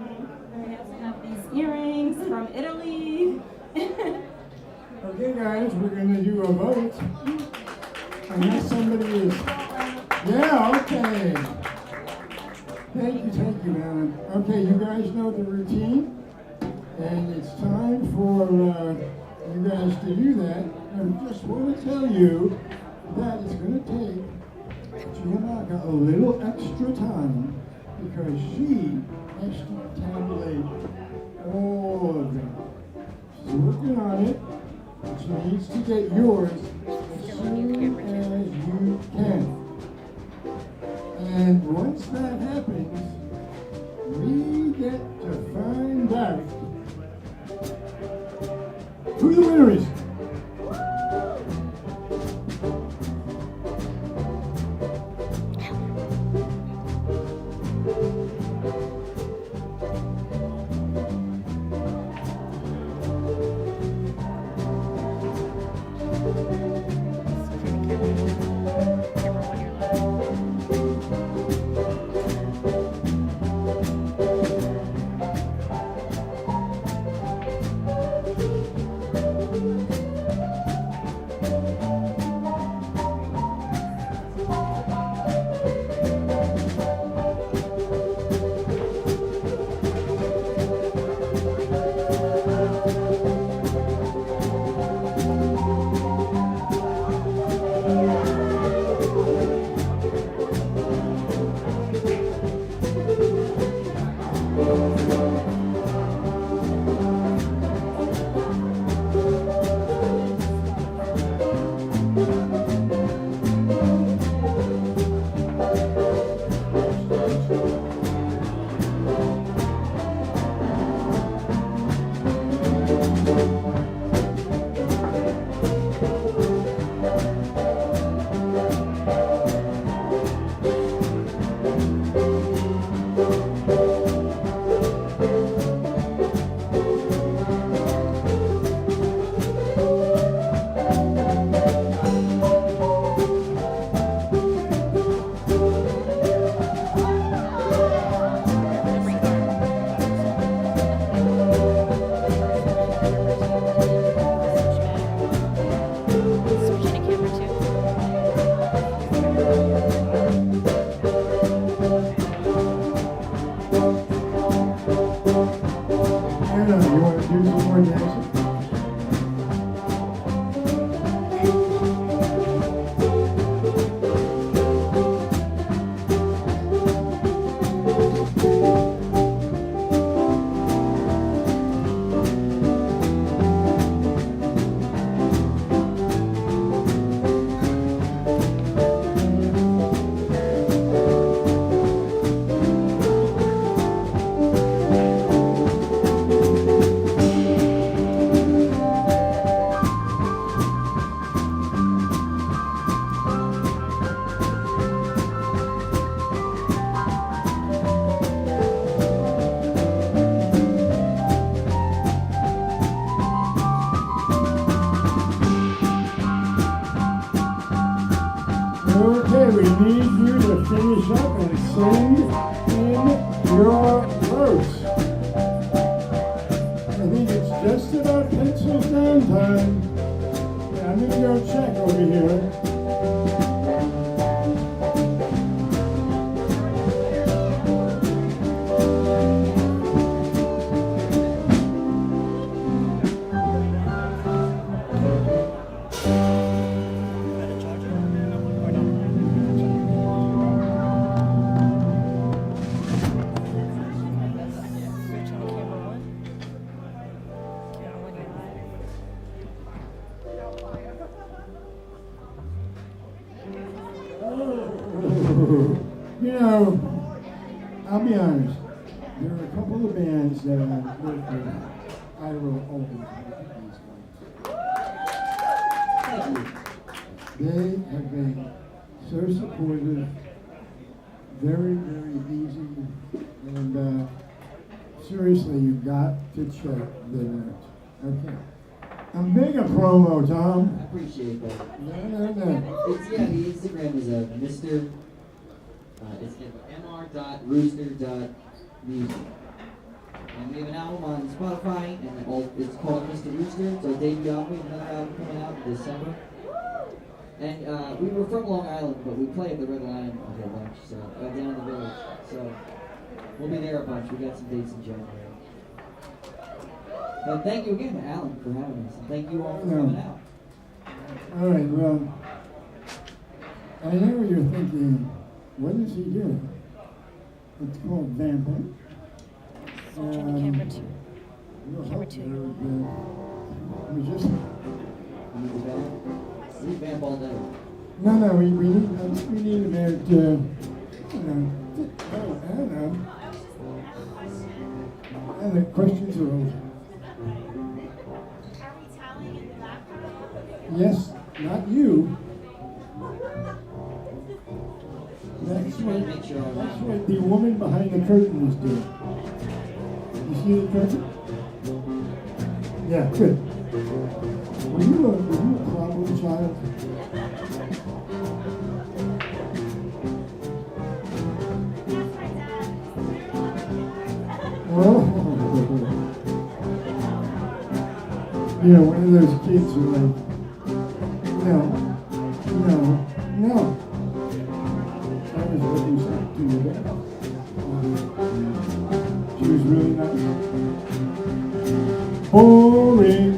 We also have these earrings from Italy. Okay, guys, we're going to do a vote. Unless somebody is. Yeah, okay. Thank you, man. Okay, you guys know the routine, and it's time for you guys to do that. I just want to tell you that it's going to take Gianna a little extra time because she has to tabulate all of them. She's working on it. She needs to get yours as soon as you can. And once that happens, we get to find out who the winner is. Okay, we need you to finish up and send in your votes. I think it's just about pencils down time. Yeah, I'm gonna go check over here. You know, I'll be honest. there are a couple of bands that I've worked with. I will always recognize them. They have been so supportive, very, very easy, and seriously, you've got to check them out. Okay. I'm big a promo, Tom. I appreciate that. No. It's, yeah, the Instagram is a Mr. It's mr.rooster.music. And we have an album on Spotify, and it's called Mr. Rooster. It's our debut album. We have another album coming out in December. And we were from Long Island, but we play at the Red Lion a whole bunch, so down the village. So we'll be there a bunch. We got some dates in January. But thank you again to Alan for having us, and thank you all for coming out. All right, well, I know you're thinking, what is he doing? It's called vamping. Camera two. Camera two. We just... You need to vamp? We vamp all day. No, we need about, I don't know. And the questions are over. Yes, not you. That's what the woman behind the curtain is doing. You see the curtain? Yeah, good. Were you a problem child? Oh. Yeah, one of those kids who are like, no. That was what you said to me there. She was really nice. Boring.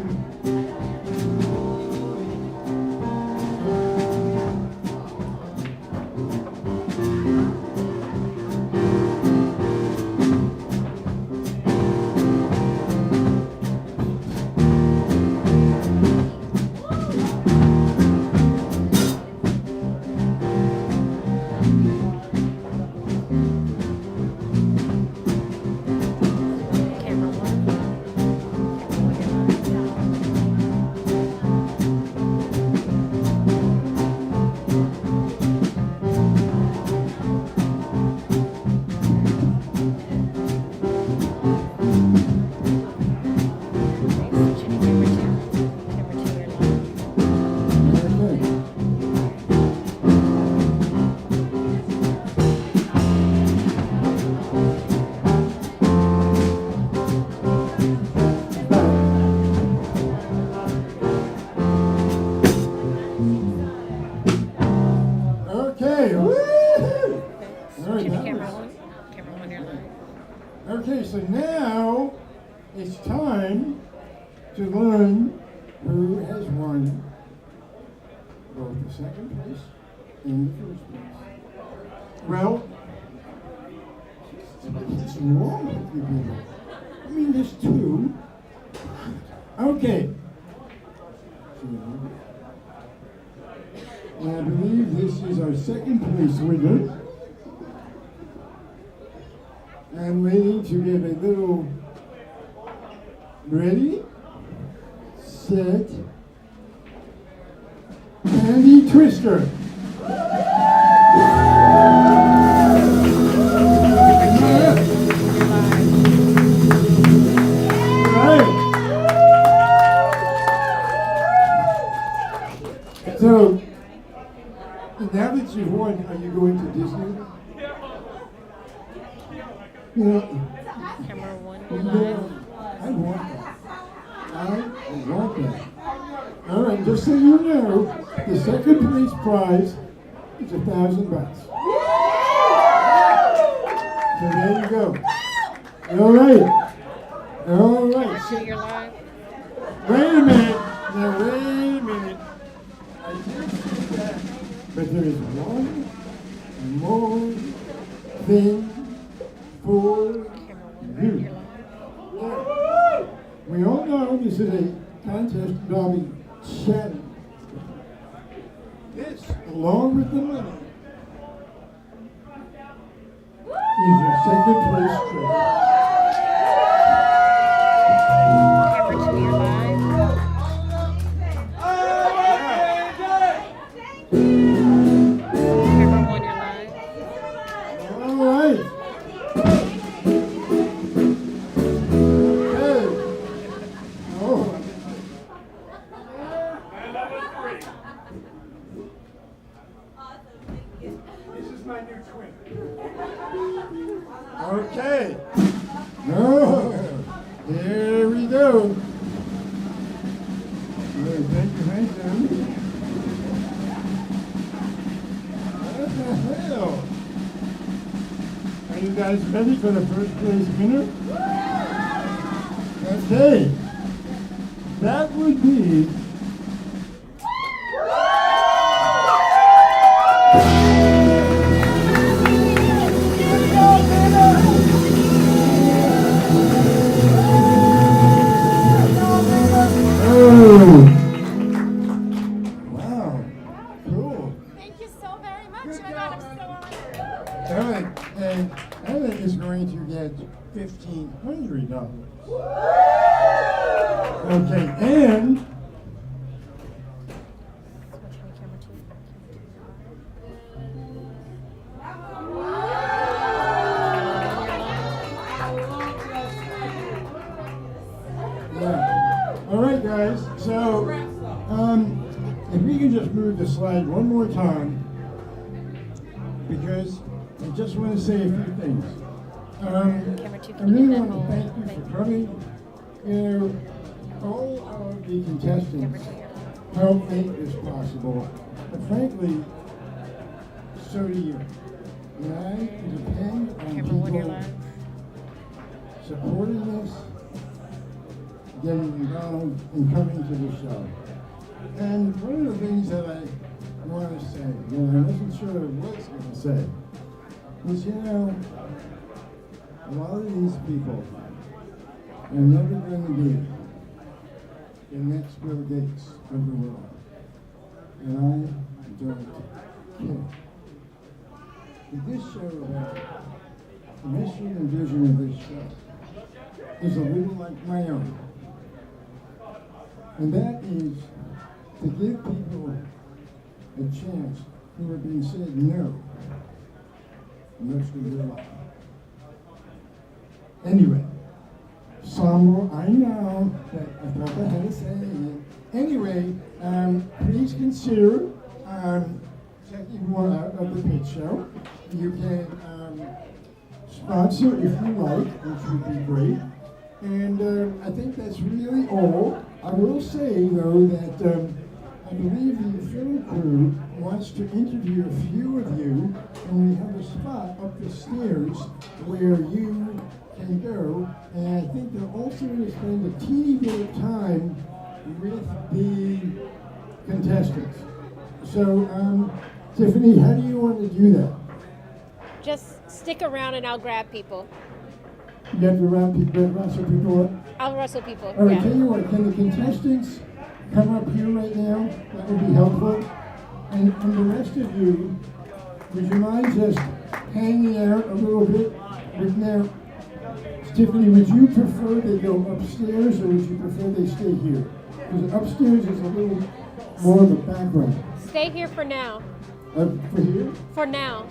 Okay, so now it's time to learn who has won both the second place and the first place. Well, what's wrong with you people? I mean, there's two. Okay. And I believe this is our second place winner. I'm ready to get a little ready, set, Andy Twister. So, now that you've won, are you going to Disney? You know, Camera one. I want that. All right, just so you know, the second place prize is $1,000. So there you go. All right. Shoot your live. Wait a minute. Now wait a minute. I did see that, but there is one more thing for you. We all know this is a contest involving chatting. This, along with the money, is your second place prize. Okay. No. Here we go. Thank you, What the hell? Are you guys ready for the first place winner? Okay. That would be wow. Cool. Thank you so very much. Oh my God, I'm so honored. All right, and Ellen is going to get $1,500. Okay, and yeah. All right, guys. So, if we can just move the slide one more time, because I just want to say a few things. I really want to thank you for coming. You know, all of the contestants helped make this possible, but frankly, so do you. And I depend on people supporting us, getting involved, and coming to the show. And one of the things that I want to say, and I wasn't sure what I was going to say, is, you know, a lot of these people are never going to be the next Bill Gates of the world. And I don't care. But this show, the mission and vision of this show, is a little like my own. And that is to give people a chance who have been said no most of their life. Anyway, somber, I know that I thought I had to say it. Anyway, please consider checking more out of the pitch show. You can sponsor if you like, which would be great. And I think that's really all. I will say, though, that I believe the film crew wants to interview a few of you, and we have a spot up the stairs where you can go. And I think they're also going to spend a teeny bit of time with the contestants. So, Tiffany, how do you want to do that? Just stick around and I'll grab people. You have to wrestle people up? I'll wrestle people. All right, Yeah. tell you what, can the contestants come up here right now? That would be helpful. And the rest of you, would you mind just hanging out a little bit? Now, Tiffany, would you prefer they go upstairs or would you prefer they stay here? Because upstairs is a little more of a background. Stay here for now. For here? For now.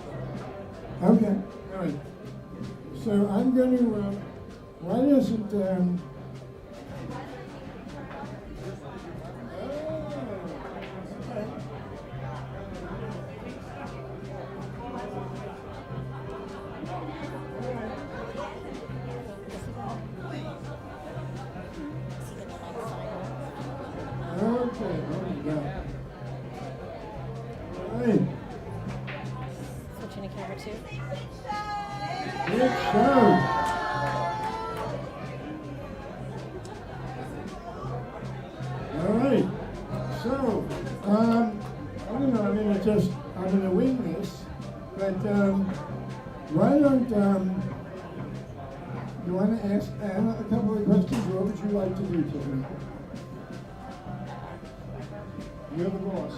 Okay, all right. So I'm going to, why doesn't, okay, oh my God. All right. Switching to camera 2. Good show. All right. So, I don't know, I'm gonna wing this, but why don't you want to ask Anna a couple of questions? What would you like to do, Tiffany? You're the boss.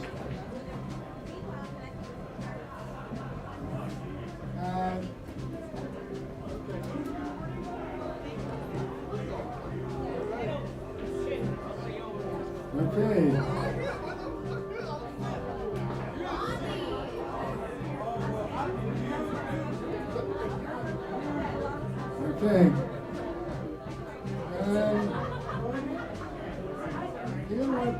Okay. Okay. You know what?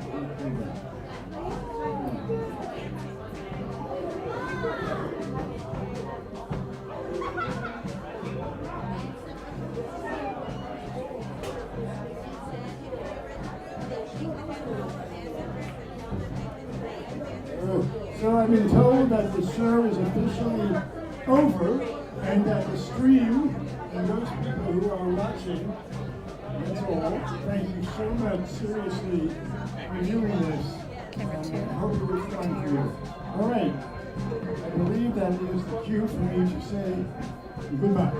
been told that the show is officially over and that the stream and those people who are watching, that's all. Thank you so much, seriously, for doing this. I hope it was fun for you. All right. I believe that is the cue for me to say goodbye.